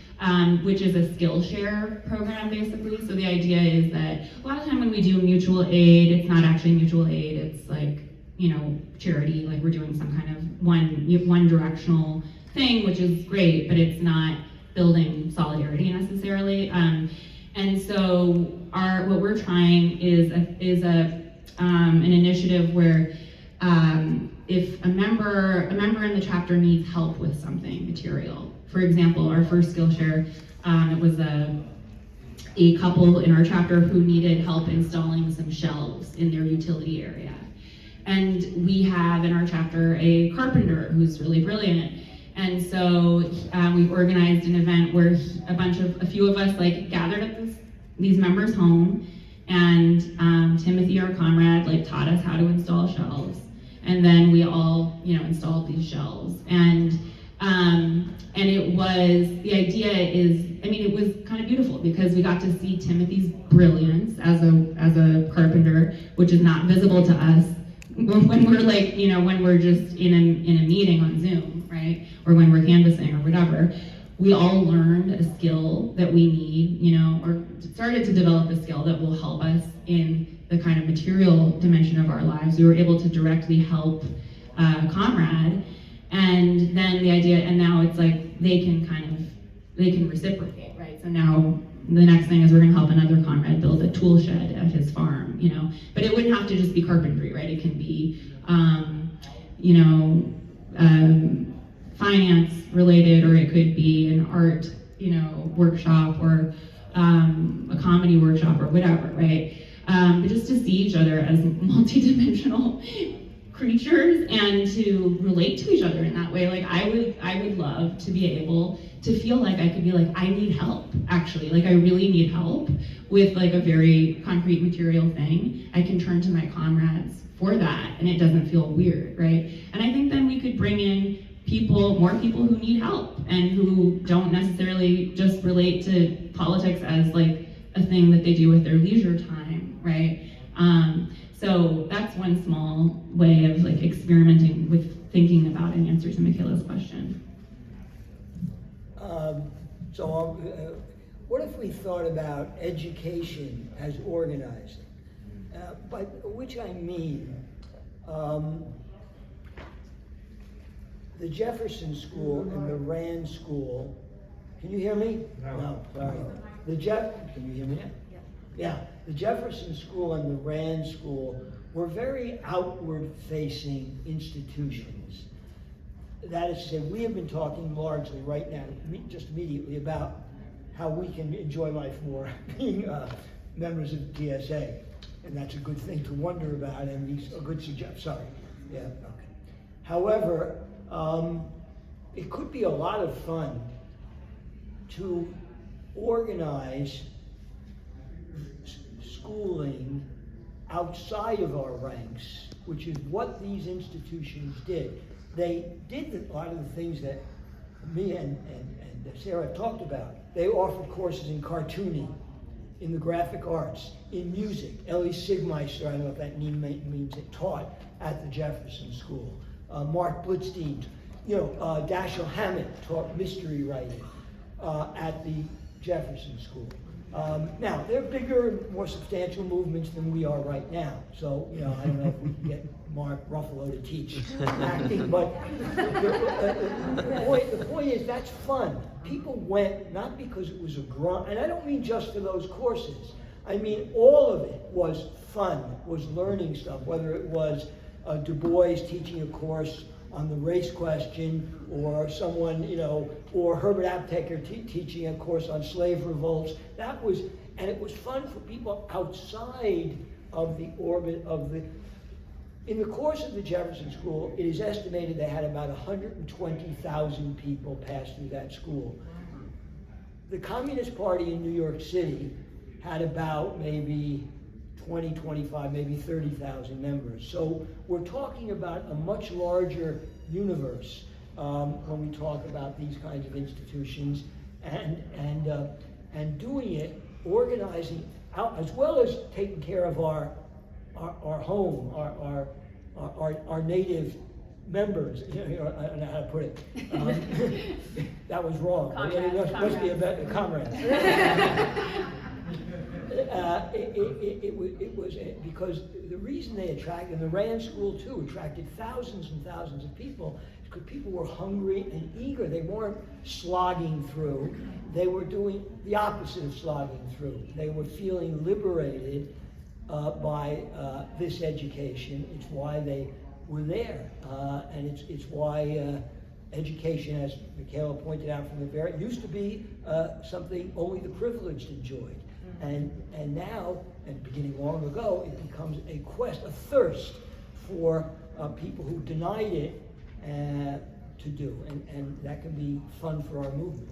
Which is a Skillshare program basically. So the idea is that a lot of time when we do mutual aid, it's not actually mutual aid, it's like, charity, like we're doing some kind of one directional thing, which is great, but it's not building solidarity necessarily. And so what we're trying is an initiative where if a member in the chapter needs help with something material. For example, our first Skillshare, it was a couple in our chapter who needed help installing some shelves in their utility area. And we have in our chapter a carpenter who's really brilliant. And so we organized an event where a few of us like gathered at these members' home, and Timothy, our comrade, like taught us how to install shelves. And then we all, installed these shelves. And it was, the idea is, it was kind of beautiful because we got to see Timothy's brilliance as a carpenter, which is not visible to us when we're like, when we're just in a meeting on Zoom, right? Or when we're canvassing or whatever. We all learned a skill that we need, or started to develop a skill that will help us in the kind of material dimension of our lives. We were able to directly help a comrade. And then the idea, and now it's like they can reciprocate, right? So now the next thing is we're gonna help another comrade build a tool shed at his farm, But it wouldn't have to just be carpentry, right? It can be, finance related, or it could be an art, workshop, or a comedy workshop, or whatever, right? But just to see each other as multidimensional creatures and to relate to each other in that way. Like I would love to be able to feel like I could be like, I need help, actually. Like I really need help with like a very concrete material thing. I can turn to my comrades for that and it doesn't feel weird, right? And I think then we could bring in more people who need help and who don't necessarily just relate to politics as like a thing that they do with their leisure time, right? So that's one small way of like experimenting with thinking about an answer to Michaela's question. What if we thought about education as organizing? By which I mean, the Jefferson School and the Rand School, can you hear me? No, sorry. Can you hear me now? Yeah, the Jefferson School and the Rand School were very outward-facing institutions. That is to say, we have been talking largely right now, just immediately, about how we can enjoy life more being members of DSA. And that's a good thing to wonder about, and a good suggestion. Sorry. Yeah, okay. However, it could be a lot of fun to organize schooling outside of our ranks, which is what these institutions did. They did a lot of the things that me and Sarah talked about. They offered courses in cartooning, in the graphic arts, in music. Ellie Sigmeister, I don't know if that means it, taught at the Jefferson School. Mark Blitzstein, Dashiell Hammett taught mystery writing at the Jefferson School. Now, they're bigger and more substantial movements than we are right now. So, you know, I don't know if we can get Mark Ruffalo to teach acting, but the point is that's fun. People went not because it was a grind, and I don't mean just for those courses. I mean all of it was fun, was learning stuff, whether it was Du Bois teaching a course on the race question, or someone, you know, or Herbert Aptheker teaching a course on slave revolts. That was, and it was fun for people outside of the orbit of the. In the course of the Jefferson School, it is estimated they had about 120,000 people pass through that school. The Communist Party in New York City had about maybe 20, 25, maybe 30,000 members. So we're talking about a much larger universe when we talk about these kinds of institutions, and doing it, organizing out, as well as taking care of our home, our native members. I don't know how to put it. That was wrong. Comrades, must be a better comrade. It was because the reason they attracted, and the Rand School too, attracted thousands and thousands of people, is because people were hungry and eager. They weren't slogging through. They were doing the opposite of slogging through. They were feeling liberated by this education. It's why they were there, and it's why education, as Michaela pointed out from the very, used to be something only the privileged enjoyed. And now, and beginning long ago, it becomes a quest, a thirst for people who denied it to do, and that can be fun for our movement.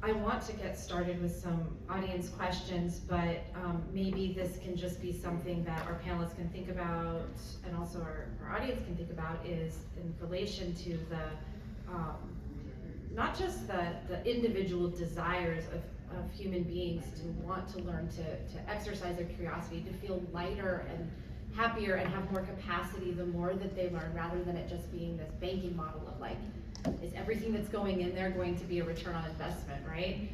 I want to get started with some audience questions, but maybe this can just be something that our panelists can think about, and also our audience can think about, is in relation to the not just the individual desires of human beings to want to learn to exercise their curiosity, to feel lighter and happier and have more capacity the more that they learn, rather than it just being this banking model of like, is everything that's going in there going to be a return on investment, right?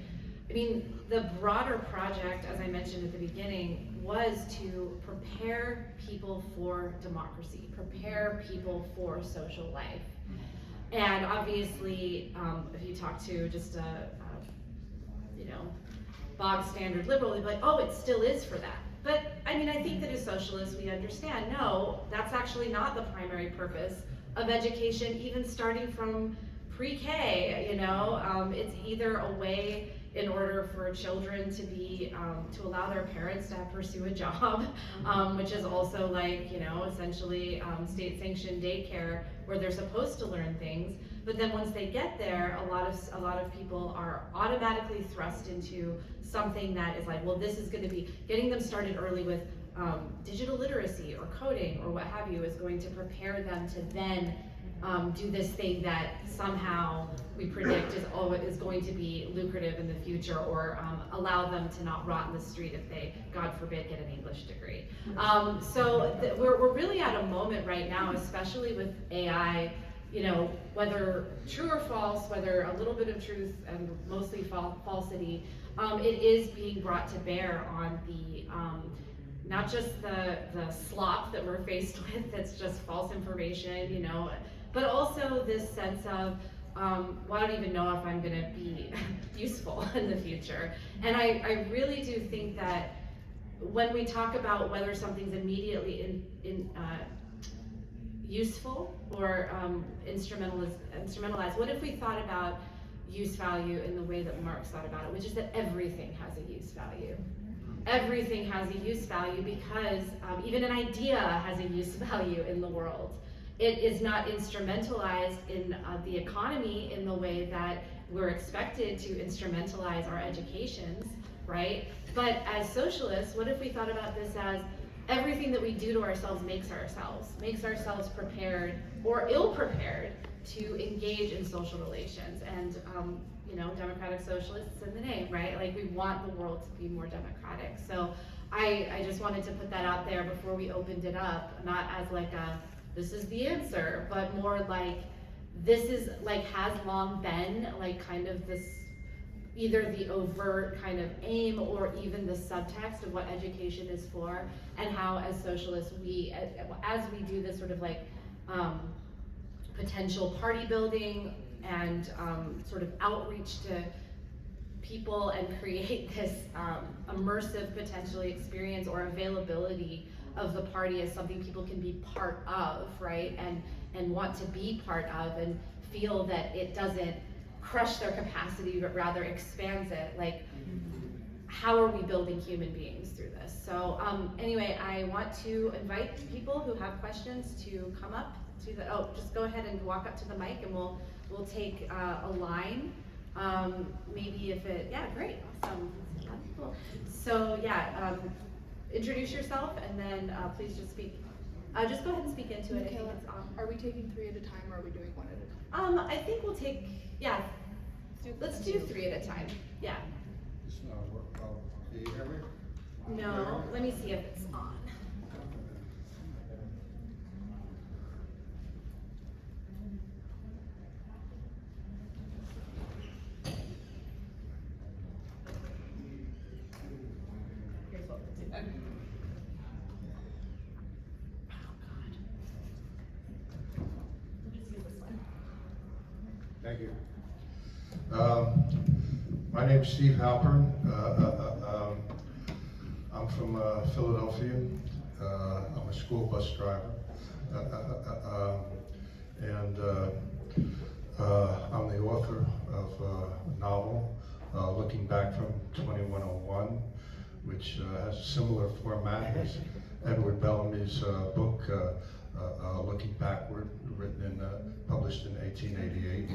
I mean, the broader project, as I mentioned at the beginning, was to prepare people for democracy, prepare people for social life. And obviously, if you talk to just a bog standard liberal, they'd be like, oh, it still is for that. But I mean, I think that as socialists, we understand, no, that's actually not the primary purpose of education, even starting from pre-K. It's either a way in order for children to be, to allow their parents to pursue a job, which is also like, essentially state-sanctioned daycare where they're supposed to learn things. But then once they get there, a lot of people are automatically thrust into something that is like, well, this is going to be getting them started early with digital literacy or coding or what have you, is going to prepare them to then do this thing that somehow we predict is going to be lucrative in the future, or allow them to not rot in the street if they, God forbid, get an English degree. We're really at a moment right now, especially with AI, whether true or false, whether a little bit of truth and mostly falsity, it is being brought to bear on the not just the slop that we're faced with that's just false information, but also this sense of, well, I don't even know if I'm going to be useful in the future. And I really do think that when we talk about whether something's immediately useful or instrumentalized, what if we thought about use value in the way that Marx thought about it, which is that everything has a use value. Everything has a use value because even an idea has a use value in the world. It is not instrumentalized in the economy in the way that we're expected to instrumentalize our educations, right? But as socialists, what if we thought about this as everything that we do to ourselves makes ourselves prepared or ill-prepared to engage in social relations. And democratic socialists in the name, right? Like, we want the world to be more democratic. So I just wanted to put that out there before we opened it up, not as like this is the answer, but more like, this is like, has long been like kind of this, either the overt kind of aim or even the subtext of what education is for, and how as socialists we, as we do this sort of like potential party building and sort of outreach to people and create this immersive potentially experience or availability of the party as something people can be part of, right? And want to be part of and feel that it doesn't crush their capacity, but rather expands it. Like, how are we building human beings through this? So anyway, I want to invite people who have questions to come up to the, just go ahead and walk up to the mic and we'll take a line. Maybe if it, yeah, great, awesome. Cool. So yeah, introduce yourself and then please just speak. Just go ahead and speak into it. Michaela, I think it's on. are we taking 3 at a time or are we doing 1 at a time? I think we'll take, yeah, let's do 3 at a time. Yeah. It's not work. Do you hear me? No, let me see if it's on. Here's what we'll do. Thank you. My name's Steve Halpern. I'm from Philadelphia. I'm a school bus driver. And I'm the author of a novel, Looking Back from 2101, which has a similar format as Edward Bellamy's book, Looking Backward, written in, published in 1888,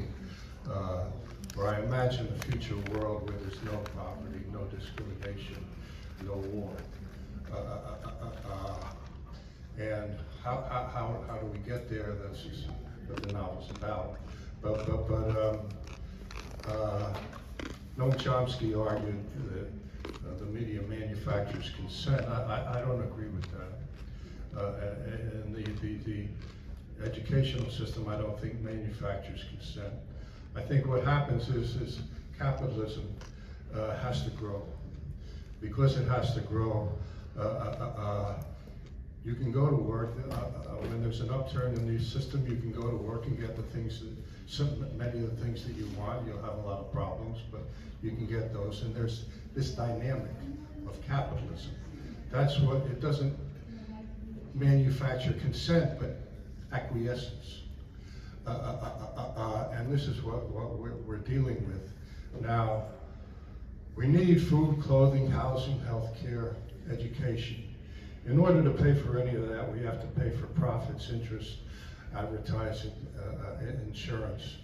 where I imagine a future world where there's no poverty, no discrimination, no war. And how do we get there? That's just what the novel's about. But Noam Chomsky argued that the media manufactures consent. I don't agree with that. And the educational system, I don't think manufactures consent. I think what happens is capitalism has to grow. Because it has to grow, you can go to work, when there's an upturn in the system, you can go to work and get the things that, many of the things that you want. You'll have a lot of problems, but you can get those. And there's this dynamic of capitalism. That's what, it doesn't manufacture consent, but acquiescence. And this is what we're dealing with now. We need food, clothing, housing, healthcare, education. In order to pay for any of that, we have to pay for profits, interest, advertising, insurance.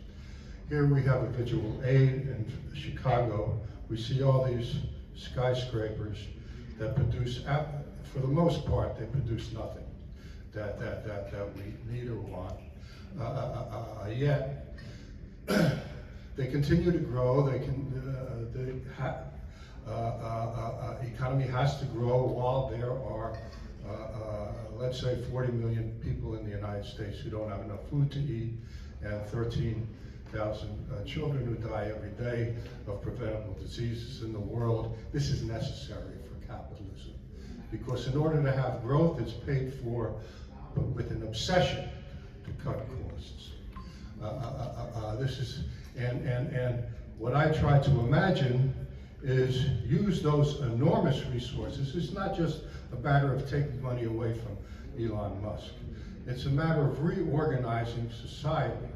Here we have a visual aid in Chicago. We see all these skyscrapers that produce, for the most part, they produce nothing that we need or want. Yet, they continue to grow. They can, economy has to grow while there are, let's say, 40 million people in the United States who don't have enough food to eat, and 13,000 children who die every day of preventable diseases in the world. This is necessary for capitalism, because in order to have growth, it's paid for with an obsession to cut costs. This is, and what I try to imagine is use those enormous resources. It's not just a matter of taking money away from Elon Musk. It's a matter of reorganizing society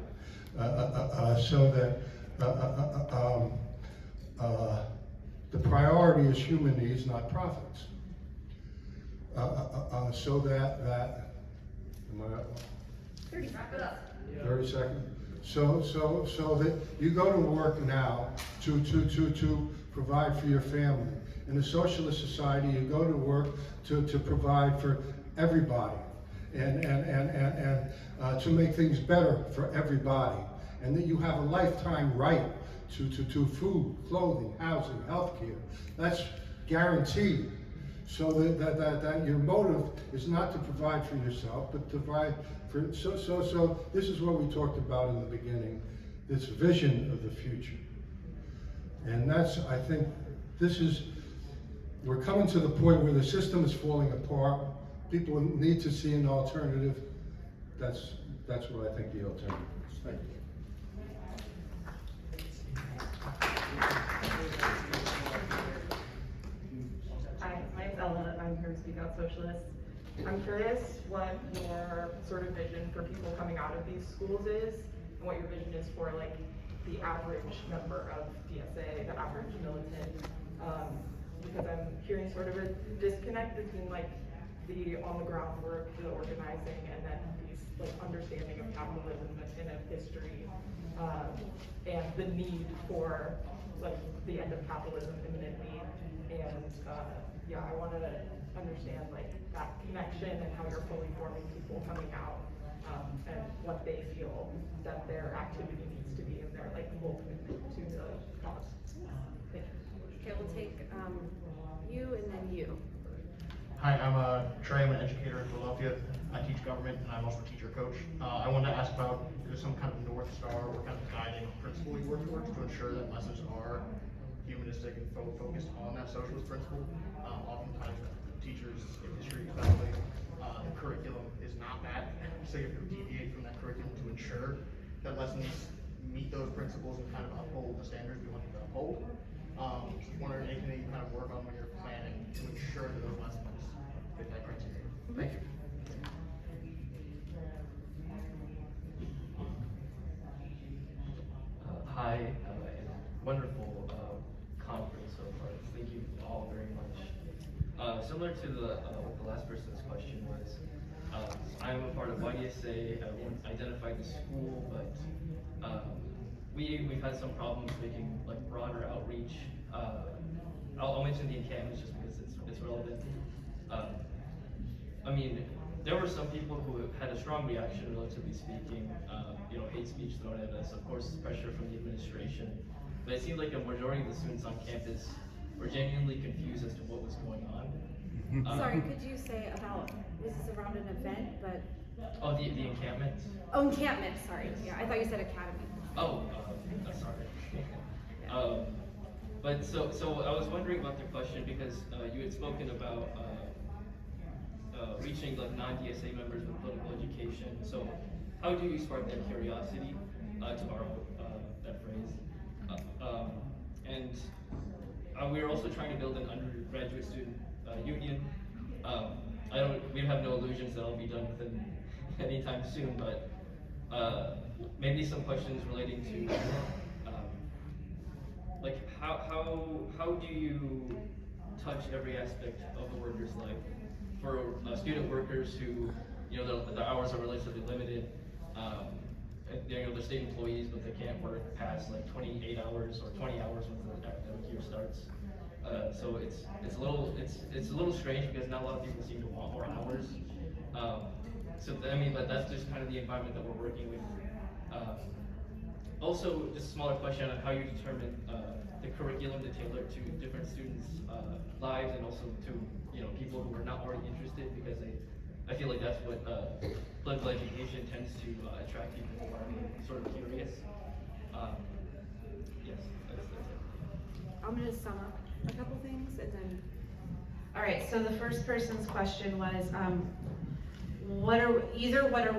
so that the priority is human needs, not profits. So that, am I up? 30, wrap it up. 30 seconds. So that you go to work now to provide for your family. In a socialist society, you go to work to provide for everybody and to make things better for everybody. And that you have a lifetime right to food, clothing, housing, healthcare. That's guaranteed. So that your motive is not to provide for yourself, but to provide for, so this is what we talked about in the beginning, this vision of the future. And that's, I think, we're coming to the point where the system is falling apart. People need to see an alternative. That's what I think the alternative is. Thank you. Hi, my name's Ella. I'm here to speak out Socialists. I'm curious what your sort of vision for people coming out of these schools is, and what your vision is for like the average member of DSA, the average militant, because I'm hearing sort of a disconnect between like the on-the-ground work, the organizing, and then these like understanding of capitalism and of history, and the need for like the end of capitalism imminently. And yeah, I want to understand like that connection and how you're fully forming people coming out, and what they feel that their activity needs to be in their like full commitment to the cause. Thank you. Okay, we'll take you and then you. Hi, I'm Trey. I'm an educator in Philadelphia. I teach government and I'm also a teacher coach. I wanted to ask about if there's some kind of North Star or kind of guiding principle you work towards to ensure that lessons are humanistic and focused on that socialist principle. Oftentimes, teachers in history, especially, the curriculum is not that. So you have to deviate from that curriculum to ensure that lessons meet those principles and kind of uphold the standards we want them to uphold. Just wondering anything that you kind of work on when you're planning to ensure that those lessons fit that criteria. Thank you. Hi, wonderful conference so far. Thank you all very much. Similar to what the last person's question was, I'm a part of YDSA. I won't identify the school, but we've had some problems making like broader outreach. I'll mention the encampments just because it's relevant. I mean, there were some people who had a strong reaction, relatively speaking. Hate speech thrown at us, of course, pressure from the administration. But it seemed like a majority of the students on campus were genuinely confused as to what was going on. Sorry, could you say about, this is around an event, but? Oh, the encampment? Oh, encampment, sorry. Yeah, I thought you said academy. Oh, sorry. But so I was wondering about the question because you had spoken about reaching like non-DSA members with political education. So how do you spark that curiosity, to borrow that phrase? And we're also trying to build an undergraduate student union. We have no illusions that it'll be done within anytime soon, but maybe some questions relating to like how do you touch every aspect of the worker's life? For student workers who, their hours are relatively limited, they're state employees, but they can't work past like 28 hours or 20 hours when the academic year starts. So it's a little strange because not a lot of people seem to want more hours. But that's just kind of the environment that we're working with. Also, just a smaller question on how you determine the curriculum to tailor to different students' lives and also to people who are not already interested, because I feel like that's what political education tends to attract people who are sort of curious. Yes, that's it. I'm going to sum up a couple things and then. All right, so the first person's question was, what are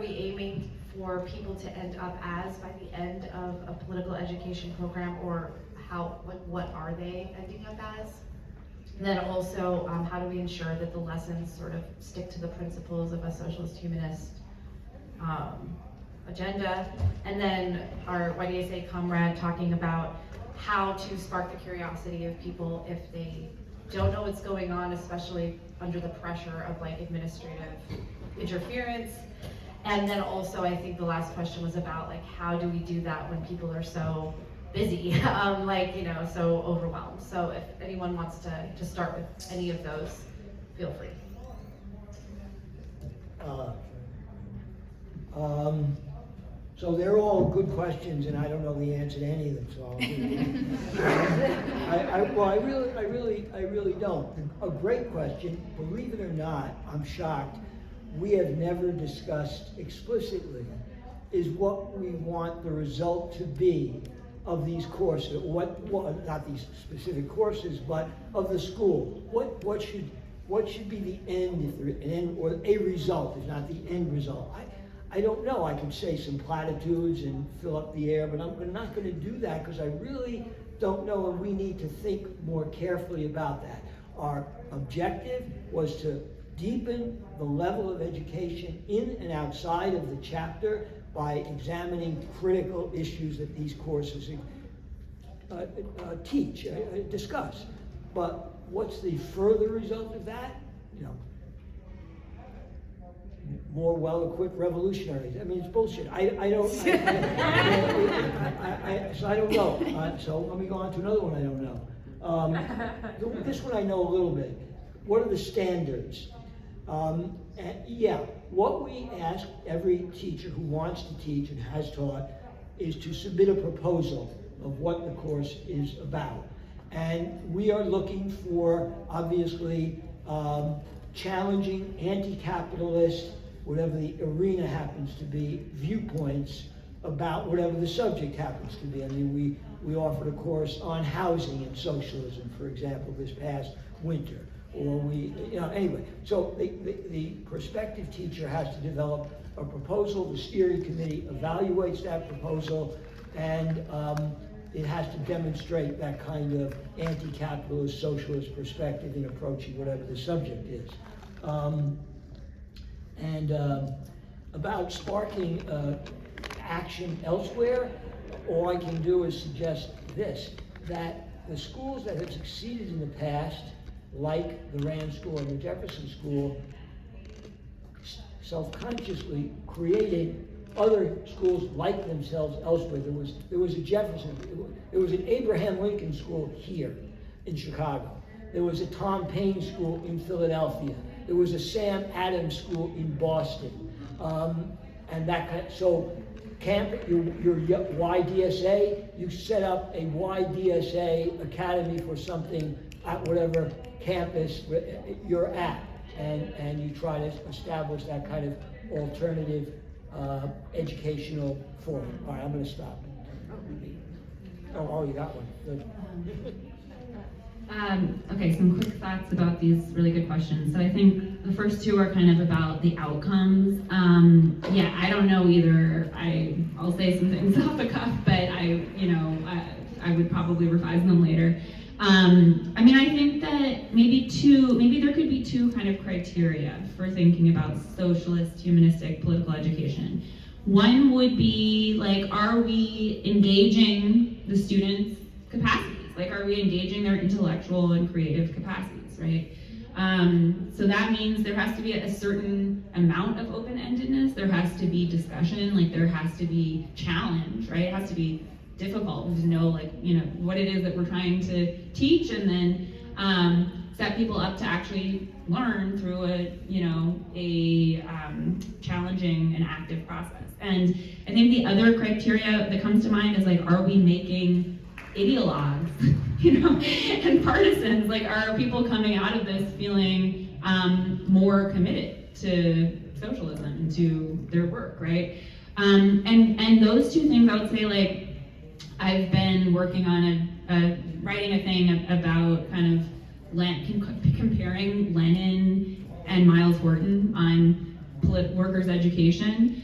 we aiming for people to end up as by the end of a political education program, or what are they ending up as? And then also, how do we ensure that the lessons sort of stick to the principles of a socialist humanist agenda? And then our YDSA comrade talking about how to spark the curiosity of people if they don't know what's going on, especially under the pressure of like administrative interference. And then also, I think the last question was about like, how do we do that when people are so busy, so overwhelmed. So if anyone wants to start with any of those, feel free. So they're all good questions, and I don't know the answer to any of them, so I'll I Well, I really don't. A great question. Believe it or not, I'm shocked. We have never discussed explicitly is what we want the result to be of these courses. Not these specific courses, but of the school. What should be the end, if there, an end or a result, if not the end result? I don't know. I could say some platitudes and fill up the air, but I'm not going to do that because I really don't know, and we need to think more carefully about that. Our objective was to deepen the level of education in and outside of the chapter by examining critical issues that these courses teach, discuss. But what's the further result of that? More well-equipped revolutionaries. I mean, it's bullshit. So I don't know. So let me go on to another one I don't know. This one I know a little bit. What are the standards? What we ask every teacher who wants to teach and has taught is to submit a proposal of what the course is about. And we are looking for, obviously, challenging, anti-capitalist, whatever the arena happens to be, viewpoints about whatever the subject happens to be. I mean, we offered a course on housing and socialism, for example, this past winter. Or anyway, so the prospective teacher has to develop a proposal. The steering committee evaluates that proposal, and it has to demonstrate that kind of anti-capitalist, socialist perspective in approaching whatever the subject is. About sparking action elsewhere, all I can do is suggest this, that the schools that have succeeded in the past, like the Rand School and the Jefferson School, self-consciously created other schools like themselves elsewhere. There was a Jefferson, there was an Abraham Lincoln School here in Chicago. There was a Tom Paine School in Philadelphia. There was a Sam Adams School in Boston. And that kind of, so your YDSA, you set up a YDSA academy for something at whatever campus you're at, and you try to establish that kind of alternative educational forum. All right, I'm going to stop. Oh, you got one. Good. Okay, some quick thoughts about these really good questions. So I think the first two are kind of about the outcomes. I don't know either. I'll say some things off the cuff, but I would probably revise them later. I think that maybe there could be two kind of criteria for thinking about socialist, humanistic, political education. One would be like, are we engaging the students' capacities? Like, are we engaging their intellectual and creative capacities, right? So that means there has to be a certain amount of open-endedness, there has to be discussion, like there has to be challenge, right? It has to be difficult to know, what it is that we're trying to teach, and then set people up to actually learn through a challenging and active process. And I think the other criteria that comes to mind is are we making ideologues, and partisans? Are people coming out of this feeling more committed to socialism and to their work, right? And those two things, I would say, I've been working on writing a thing about kind of comparing Lenin and Miles Horton on workers' education,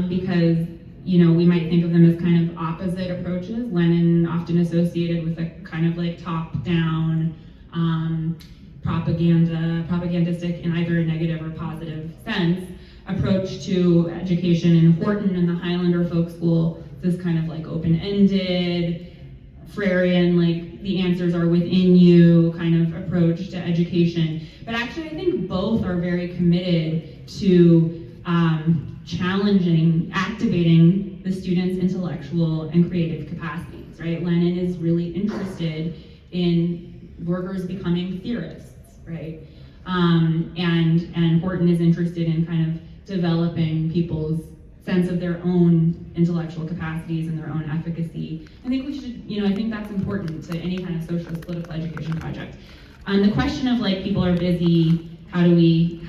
because we might think of them as kind of opposite approaches. Lenin often associated with a kind of top-down propagandistic in either a negative or positive sense approach to education, and Horton and the Highlander Folk School, this kind of open-ended, Freirean, the answers are within you kind of approach to education. But actually, I think both are very committed to challenging, activating the students' intellectual and creative capacities, right? Lenin is really interested in workers becoming theorists, right? And Horton is interested in kind of developing people's sense of their own intellectual capacities and their own efficacy. I think we should, I think that's important to any kind of socialist political education project. The question of like people are busy, how do we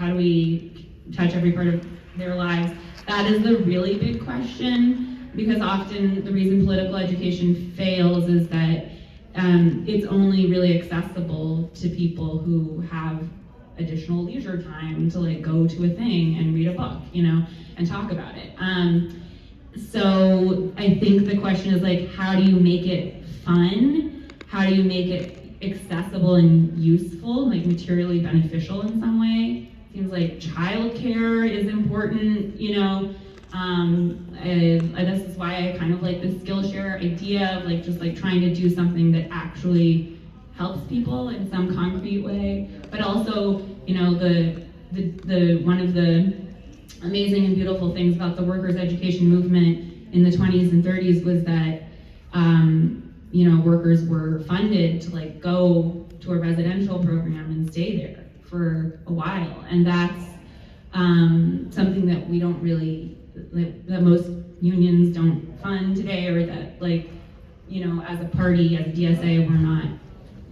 touch every part of their lives? That is the really big question, because often the reason political education fails is that it's only really accessible to people who have additional leisure time to like go to a thing and read a book, and talk about it. So I think the question is like, how do you make it fun? How do you make it accessible and useful, like materially beneficial in some way? Seems like childcare is important, this is why I kind of like the Skillshare idea of like just like trying to do something that actually helps people in some concrete way, but also, the one of the amazing and beautiful things about the workers' education movement in the 20s and 30s was that, workers were funded to like go to a residential program and stay there for a while, and that's something that we don't really, that most unions don't fund today, or that as a party, as a DSA, we're not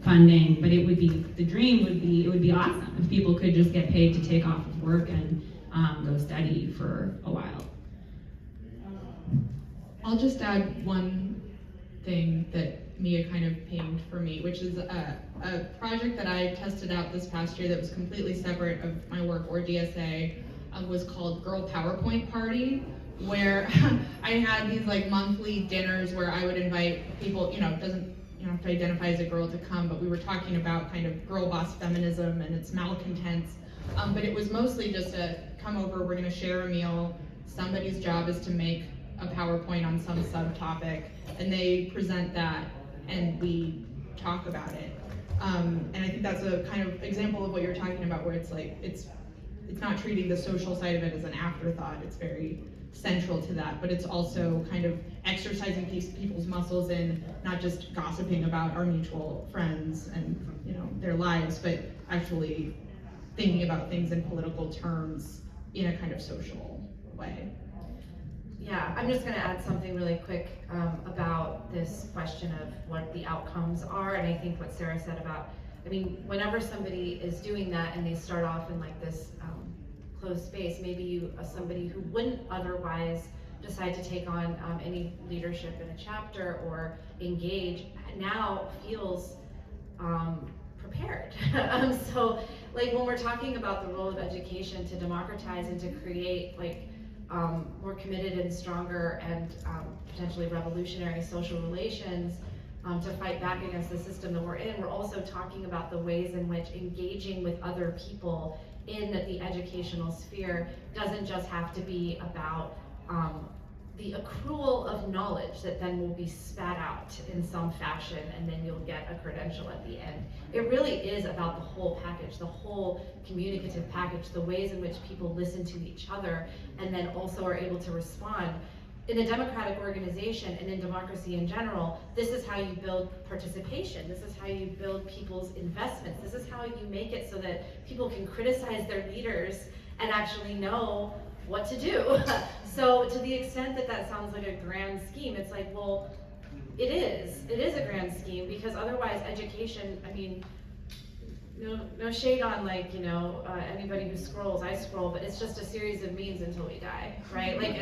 funding. But it would be, the dream would be, it would be awesome if people could just get paid to take off of work and go study for a while. I'll just add one thing that Mia kind of pinged for me, which is a project that I tested out this past year that was completely separate of my work or DSA, was called Girl PowerPoint Party, where I had these like monthly dinners where I would invite people, doesn't have to identify as a girl to come, but we were talking about kind of girl boss feminism and its malcontents. But it was mostly just a come over, we're gonna share a meal, somebody's job is to make a PowerPoint on some subtopic, and they present that and we talk about it. And I think that's a kind of example of what you're talking about, where it's like, it's not treating the social side of it as an afterthought, it's very central to that, but it's also kind of exercising people's muscles in not just gossiping about our mutual friends and their lives, but actually thinking about things in political terms in a kind of social way. Yeah, I'm just going to add something really quick about this question of what the outcomes are, and I think what Sarah said about, whenever somebody is doing that and they start off in like this closed space, maybe you, somebody who wouldn't otherwise decide to take on any leadership in a chapter or engage, now feels prepared. So like when we're talking about the role of education to democratize and to create like more committed and stronger and potentially revolutionary social relations to fight back against the system that we're in, we're also talking about the ways in which engaging with other people in the educational sphere doesn't just have to be about the accrual of knowledge that then will be spat out in some fashion and then you'll get a credential at the end. It really is about the whole package, the whole communicative package, the ways in which people listen to each other and then also are able to respond. In a democratic organization and in democracy in general, this is how you build participation. This is how you build people's investments. This is how you make it so that people can criticize their leaders and actually know what to do. So to the extent that that sounds like a grand scheme, it's like, well, it is a grand scheme, because otherwise education, no shade on like, anybody who scrolls, I scroll, but it's just a series of memes until we die, right? Like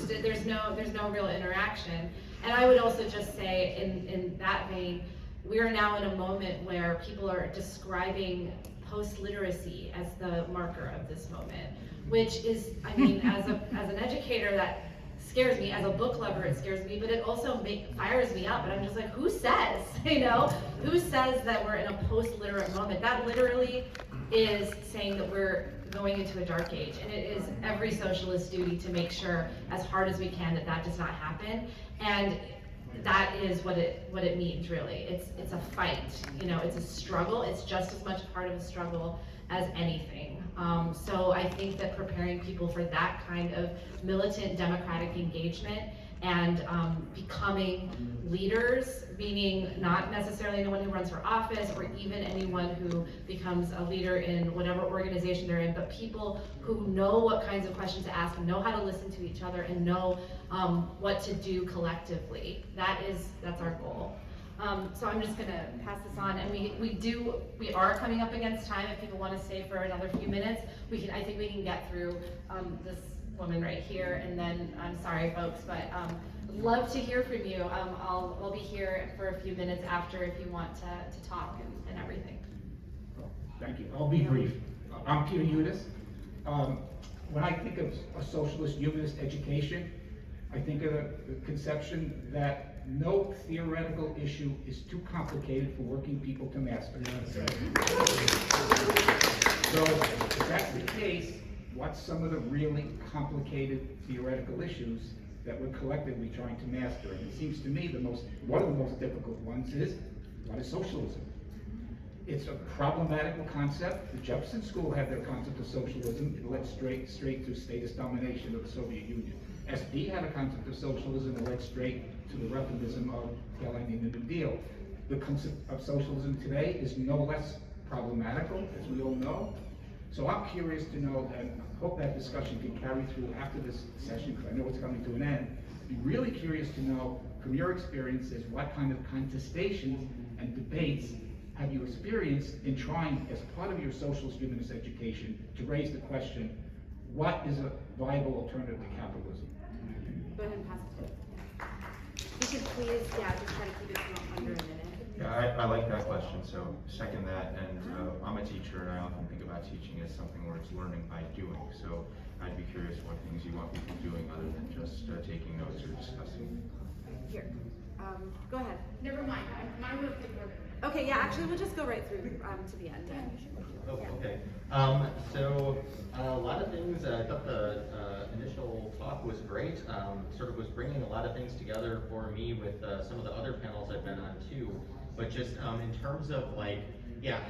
there's no real interaction. And I would also just say in that vein, we are now in a moment where people are describing post-literacy as the marker of this moment, which is, as an educator, that scares me. As a book lover, it scares me, but it also fires me up. And I'm just like, who says, who says that we're in a post-literate moment? That literally is saying that we're going into a dark age, and it is every socialist's duty to make sure, as hard as we can, that that does not happen. And that is what it means, really. It's a fight, it's a struggle. It's just as much part of a struggle as anything. So I think that preparing people for that kind of militant democratic engagement and becoming leaders, meaning not necessarily anyone who runs for office or even anyone who becomes a leader in whatever organization they're in, but people who know what kinds of questions to ask, know how to listen to each other, and know what to do collectively. That's our goal. So I'm just gonna pass this on, and we are coming up against time. If people want to stay for another few minutes, I think we can get through this woman right here, and then I'm sorry, folks, but I'd love to hear from you. I'll be here for a few minutes after if you want to talk and everything. Thank you. I'll be brief. I'm Peter Eunice. When I think of a socialist humanist education, I think of the conception that no theoretical issue is too complicated for working people to master. So if that's the case, what's some of the really complicated theoretical issues that we're collectively trying to master? And it seems to me one of the most difficult ones is, what is socialism? It's a problematical concept. The Jefferson School had their concept of socialism. It led straight to statist domination of the Soviet Union. SD had a concept of socialism that led straight to the reformism of tail ending the New Deal. The concept of socialism today is no less problematical, as we all know. So I'm curious to know, and I hope that discussion can carry through after this session, because I know it's coming to an end. I'd be really curious to know, from your experiences, what kind of contestations and debates have you experienced in trying, as part of your socialist humanist education, to raise the question, what is a viable alternative to capitalism? Go ahead and pass it to you. You could please, just try to keep it to under a minute. Yeah, I like that question, so second that, and I'm a teacher, and I often think about teaching as something where it's learning by doing, so I'd be curious what things you want people doing other than just taking notes or discussing. Here, go ahead. Never mind, mine was before. Okay, yeah, actually, we'll just go right through to the end. Oh, okay. So a lot of things, I thought the initial talk was great. Sort of was bringing a lot of things together for me with some of the other panels I've been on too. But just in terms of like,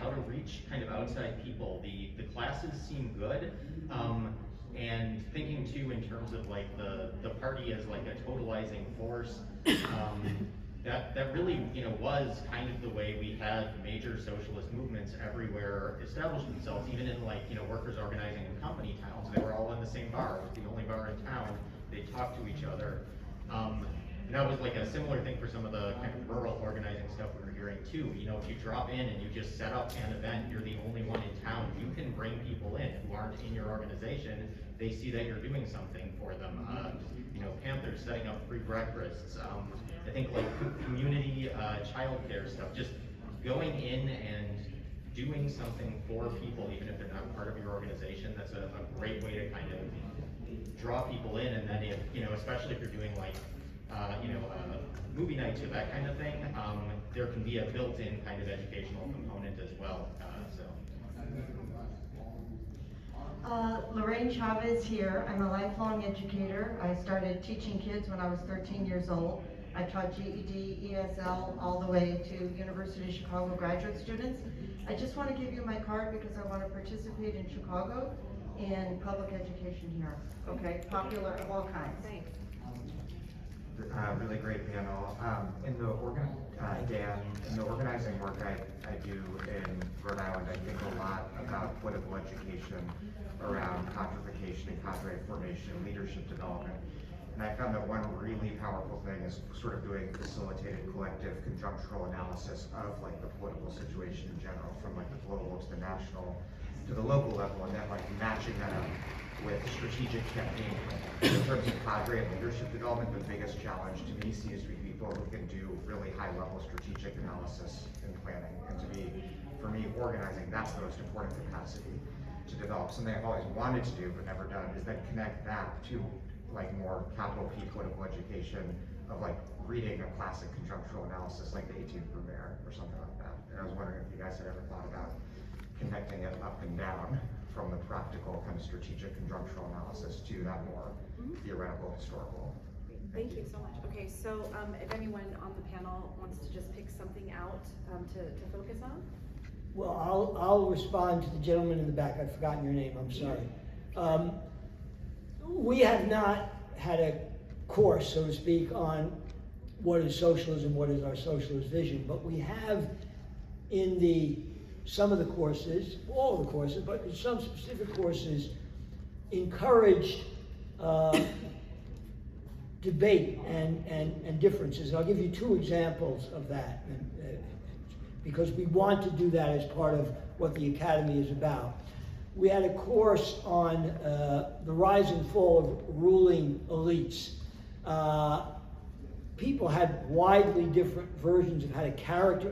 how to reach kind of outside people, the classes seem good. And thinking too in terms of like the party as like a totalizing force, that really, was kind of the way we had major socialist movements everywhere establish themselves, even in like, workers organizing in company towns. They were all in the same bar. It was the only bar in town. They talked to each other. And that was like a similar thing for some of the kind of rural organizing stuff we were hearing too. If you drop in and you just set up an event, you're the only one in town, you can bring people in who aren't in your organization. They see that you're doing something for them. Panthers setting up free breakfasts. I think like community childcare stuff, just going in and doing something for people, even if they're not part of your organization. That's a great way to kind of draw people in. And then if, especially if you're doing like, movie nights or that kind of thing, there can be a built-in kind of educational component as well. Lorraine Chavez here. I'm a lifelong educator. I started teaching kids when I was 13 years old. I taught GED, ESL, all the way to University of Chicago graduate students. I just want to give you my card because I want to participate in Chicago in public education here. Okay, popular of all kinds. Thanks. Really great panel. In the organizing work I do in Rhode Island, I think a lot about political education around quantification and cadre formation, leadership development. And I found that one really powerful thing is sort of doing facilitated collective conjunctural analysis of like the political situation in general, from like the global to the national to the local level, and then like matching that up with strategic campaign planning. In terms of cadre and leadership development, the biggest challenge to me seems to be people who can do really high level strategic analysis and planning. And to be, for me, organizing, that's the most important capacity to develop. Something I've always wanted to do but never done is then connect that to like more capital P political education of like reading a classic conjunctural analysis like the 18th Brumaire or something like that. And I was wondering if you guys had ever thought about connecting it up and down from the practical kind of strategic conjunctural analysis to that more theoretical, historical. Thank you so much. Okay, so if anyone on the panel wants to just pick something out to focus on? Well, I'll respond to the gentleman in the back. I've forgotten your name, I'm sorry. We have not had a course, so to speak, on what is socialism, what is our socialist vision. But we have in some of the courses, all of the courses, but in some specific courses, encouraged debate and differences. And I'll give you two examples of that, because we want to do that as part of what the Academy is about. We had a course on the rise and fall of ruling elites. People had widely different versions of how to character,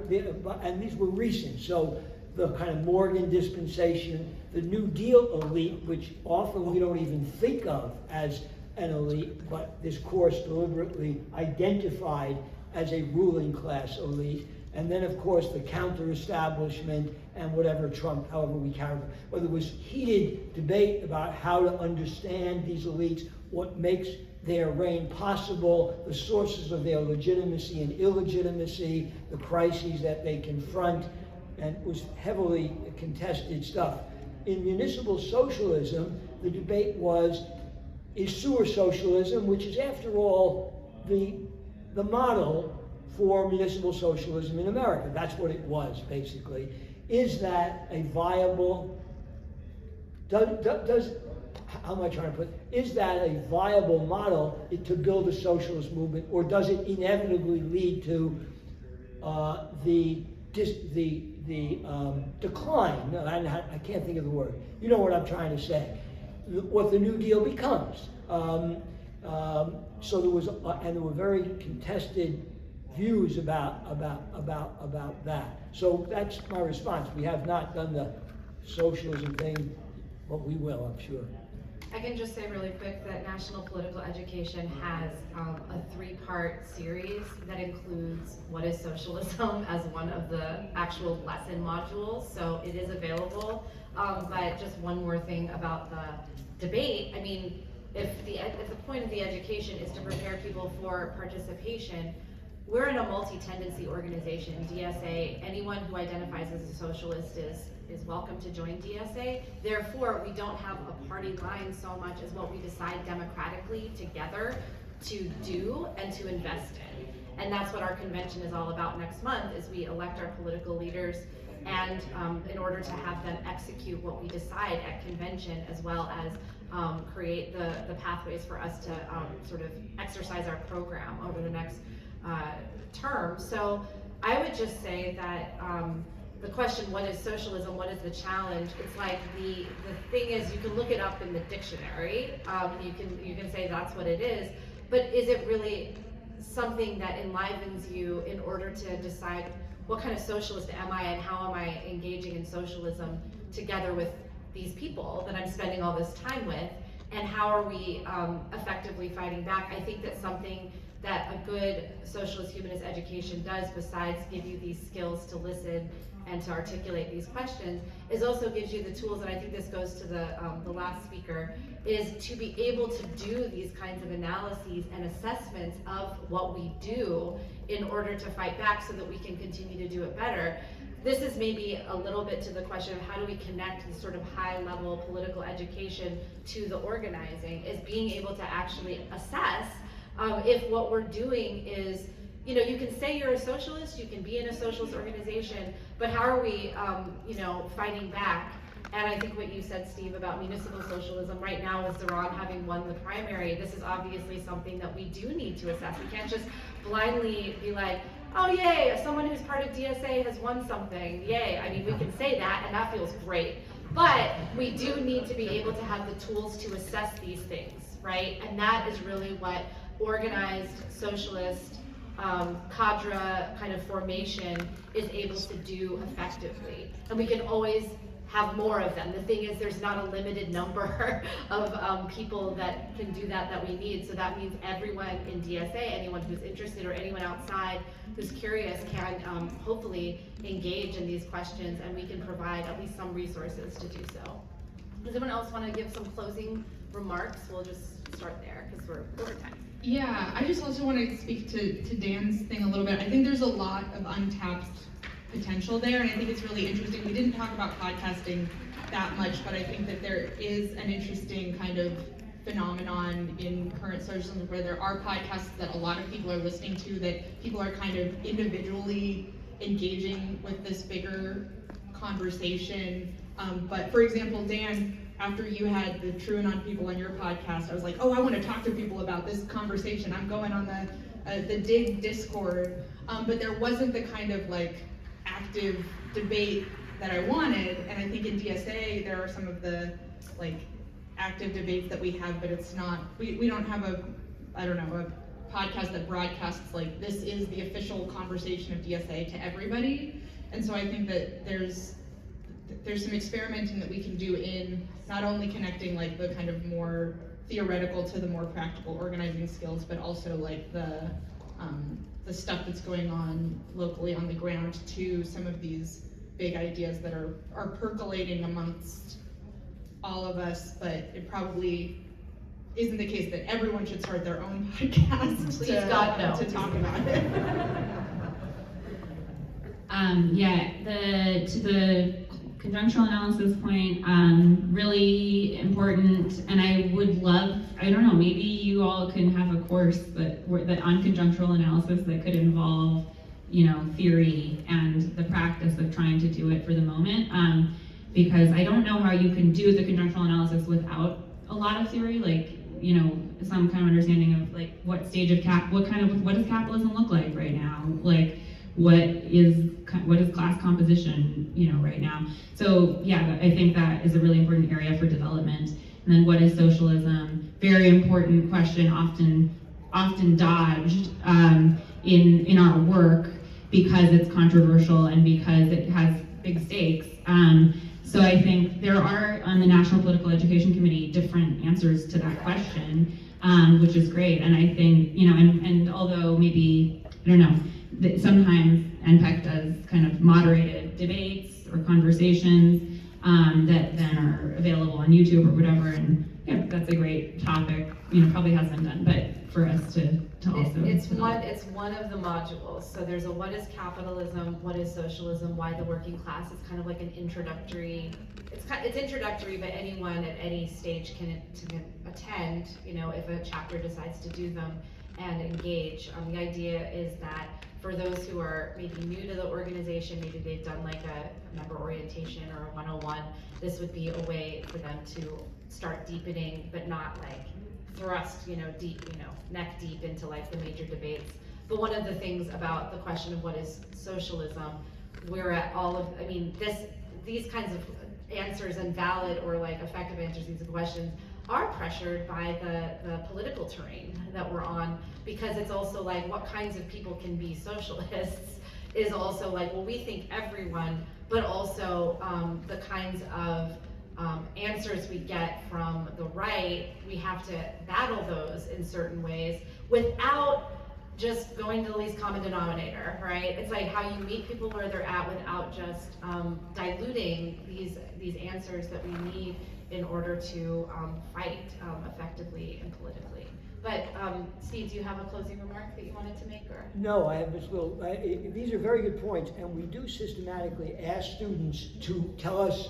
and these were recent, so the kind of Morgan dispensation, the New Deal elite, which often we don't even think of as an elite, but this course deliberately identified as a ruling class elite. And then, of course, the counter-establishment and whatever Trump, however we characterize. But there was heated debate about how to understand these elites, what makes their reign possible, the sources of their legitimacy and illegitimacy, the crises that they confront, and it was heavily contested stuff. In municipal socialism, the debate was, is sewer socialism, which is, after all, the model for municipal socialism in America. That's what it was, basically. Is that a viable, how am I trying to put, is that a viable model to build a socialist movement, or does it inevitably lead to the decline? No, I can't think of the word. You know what I'm trying to say. What the New Deal becomes. So there was, and there were very contested views about that. So that's my response. We have not done the socialism thing, but we will, I'm sure. I can just say really quick that National Political Education has a three-part series that includes what is socialism as one of the actual lesson modules, so it is available. But just one more thing about the debate. I mean, if the point of the education is to prepare people for participation, we're in a multi-tendency organization, DSA. Anyone who identifies as a socialist is welcome to join DSA. Therefore, we don't have a party line so much as what we decide democratically together to do and to invest in. And that's what our convention is all about next month, is we elect our political leaders, and in order to have them execute what we decide at convention, as well as create the pathways for us to sort of exercise our program over the next term. So I would just say that the question, what is socialism, what is the challenge, it's like the thing is, you can look it up in the dictionary, you can say that's what it is, but is it really something that enlivens you in order to decide what kind of socialist am I, and how am I engaging in socialism together with these people that I'm spending all this time with, and how are we effectively fighting back? I think that something that a good socialist humanist education does, besides give you these skills to listen and to articulate these questions, is also gives you the tools, and I think this goes to the last speaker, is to be able to do these kinds of analyses and assessments of what we do in order to fight back so that we can continue to do it better. This is maybe a little bit to the question of how do we connect the sort of high-level political education to the organizing, is being able to actually assess if what we're doing is, you know, you can say you're a socialist, you can be in a socialist organization, but how are we, fighting back? And I think what you said, Steve, about municipal socialism right now, with Zeron having won the primary, this is obviously something that we do need to assess. We can't just blindly be like, oh yay, someone who's part of DSA has won something, yay. I mean, we can say that, and that feels great. But we do need to be able to have the tools to assess these things, right? And that is really what organized socialist cadre kind of formation is able to do effectively. And we can always have more of them. The thing is, there's not a limited number of people that can do that we need. So that means everyone in DSA, anyone who's interested, or anyone outside who's curious, can hopefully engage in these questions, and we can provide at least some resources to do so. Does anyone else want to give some closing remarks? We'll just start there because we're over time. Yeah, I just also want to speak to Dan's thing a little bit. I think there's a lot of untapped potential there, and I think it's really interesting. We didn't talk about podcasting that much, but I think that there is an interesting kind of phenomenon in current socialism where there are podcasts that a lot of people are listening to, that people are kind of individually engaging with this bigger conversation. But for example, Dan, after you had the True and On people on your podcast, I was like, oh, I want to talk to people about this conversation. I'm going on the DIG Discord. But there wasn't the kind of like active debate that I wanted. And I think in DSA, there are some of the like active debates that we have, but it's not, we don't have a podcast that broadcasts like, this is the official conversation of DSA to everybody. And so I think that there's some experimenting that we can do in not only connecting like the kind of more theoretical to the more practical organizing skills, but also like the stuff that's going on locally on the ground to some of these big ideas that are percolating amongst all of us, but it probably isn't the case that everyone should start their own podcast Please God, no. to talk about it. To the conjunctional analysis point, really important, and I would love, I don't know, maybe you all can have a course that on conjunctional analysis that could involve, theory and the practice of trying to do it for the moment, because I don't know how you can do the conjunctional analysis without a lot of theory, like, some kind of understanding of like what stage of what does capitalism look like right now, like what is class composition, right now. So yeah, I think that is a really important area for development. And then what is socialism? Very important question, often dodged in our work because it's controversial and because it has big stakes. So I think there are, on the National Political Education Committee, different answers to that question, which is great. And I think, and although maybe, I don't know, that sometimes NPEC does kind of moderated debates or conversations that then are available on YouTube or whatever, and yeah, that's a great topic, probably has been done, but for us to also. It's one of the modules. So there's a what is capitalism, what is socialism, why the working class. It's kind of like an introductory, it's introductory, but anyone at any stage can attend, if a chapter decides to do them and engage. The idea is that for those who are maybe new to the organization, maybe they've done like a member orientation or a 101, this would be a way for them to start deepening, but not like thrust, deep, neck deep into like the major debates. But one of the things about the question of what is socialism, we're at these kinds of answers and valid or like effective answers to these questions are pressured by the political terrain that we're on, because it's also like what kinds of people can be socialists is also like, well, we think everyone, but also the kinds of answers we get from the right, we have to battle those in certain ways without just going to the least common denominator, right? It's like how you meet people where they're at without just diluting these answers that we need in order to fight effectively and politically. But Steve, do you have a closing remark that you wanted to make? Or? No, I have this little, these are very good points, and we do systematically ask students to tell us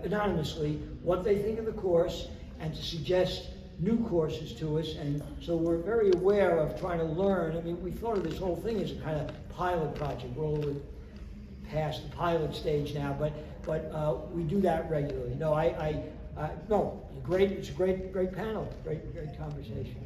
anonymously what they think of the course and to suggest new courses to us, and so we're very aware of trying to learn. I mean, we thought of this whole thing as a kind of pilot project. We're all past the pilot stage now, but we do that regularly. No, it's a great panel, great conversation.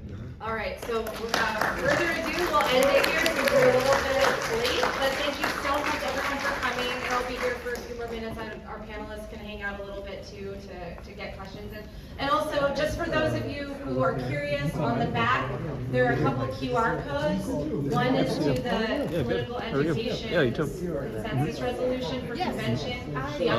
All right, so further ado, we'll end it here since we're a little bit late, but thank you so much everyone for coming, and I'll be here for a few more minutes. Our panelists can hang out a little bit too to get questions in. And also, just for those of you who are curious, on the back, there are a couple QR codes. One is to the political education consensus resolution for convention. The other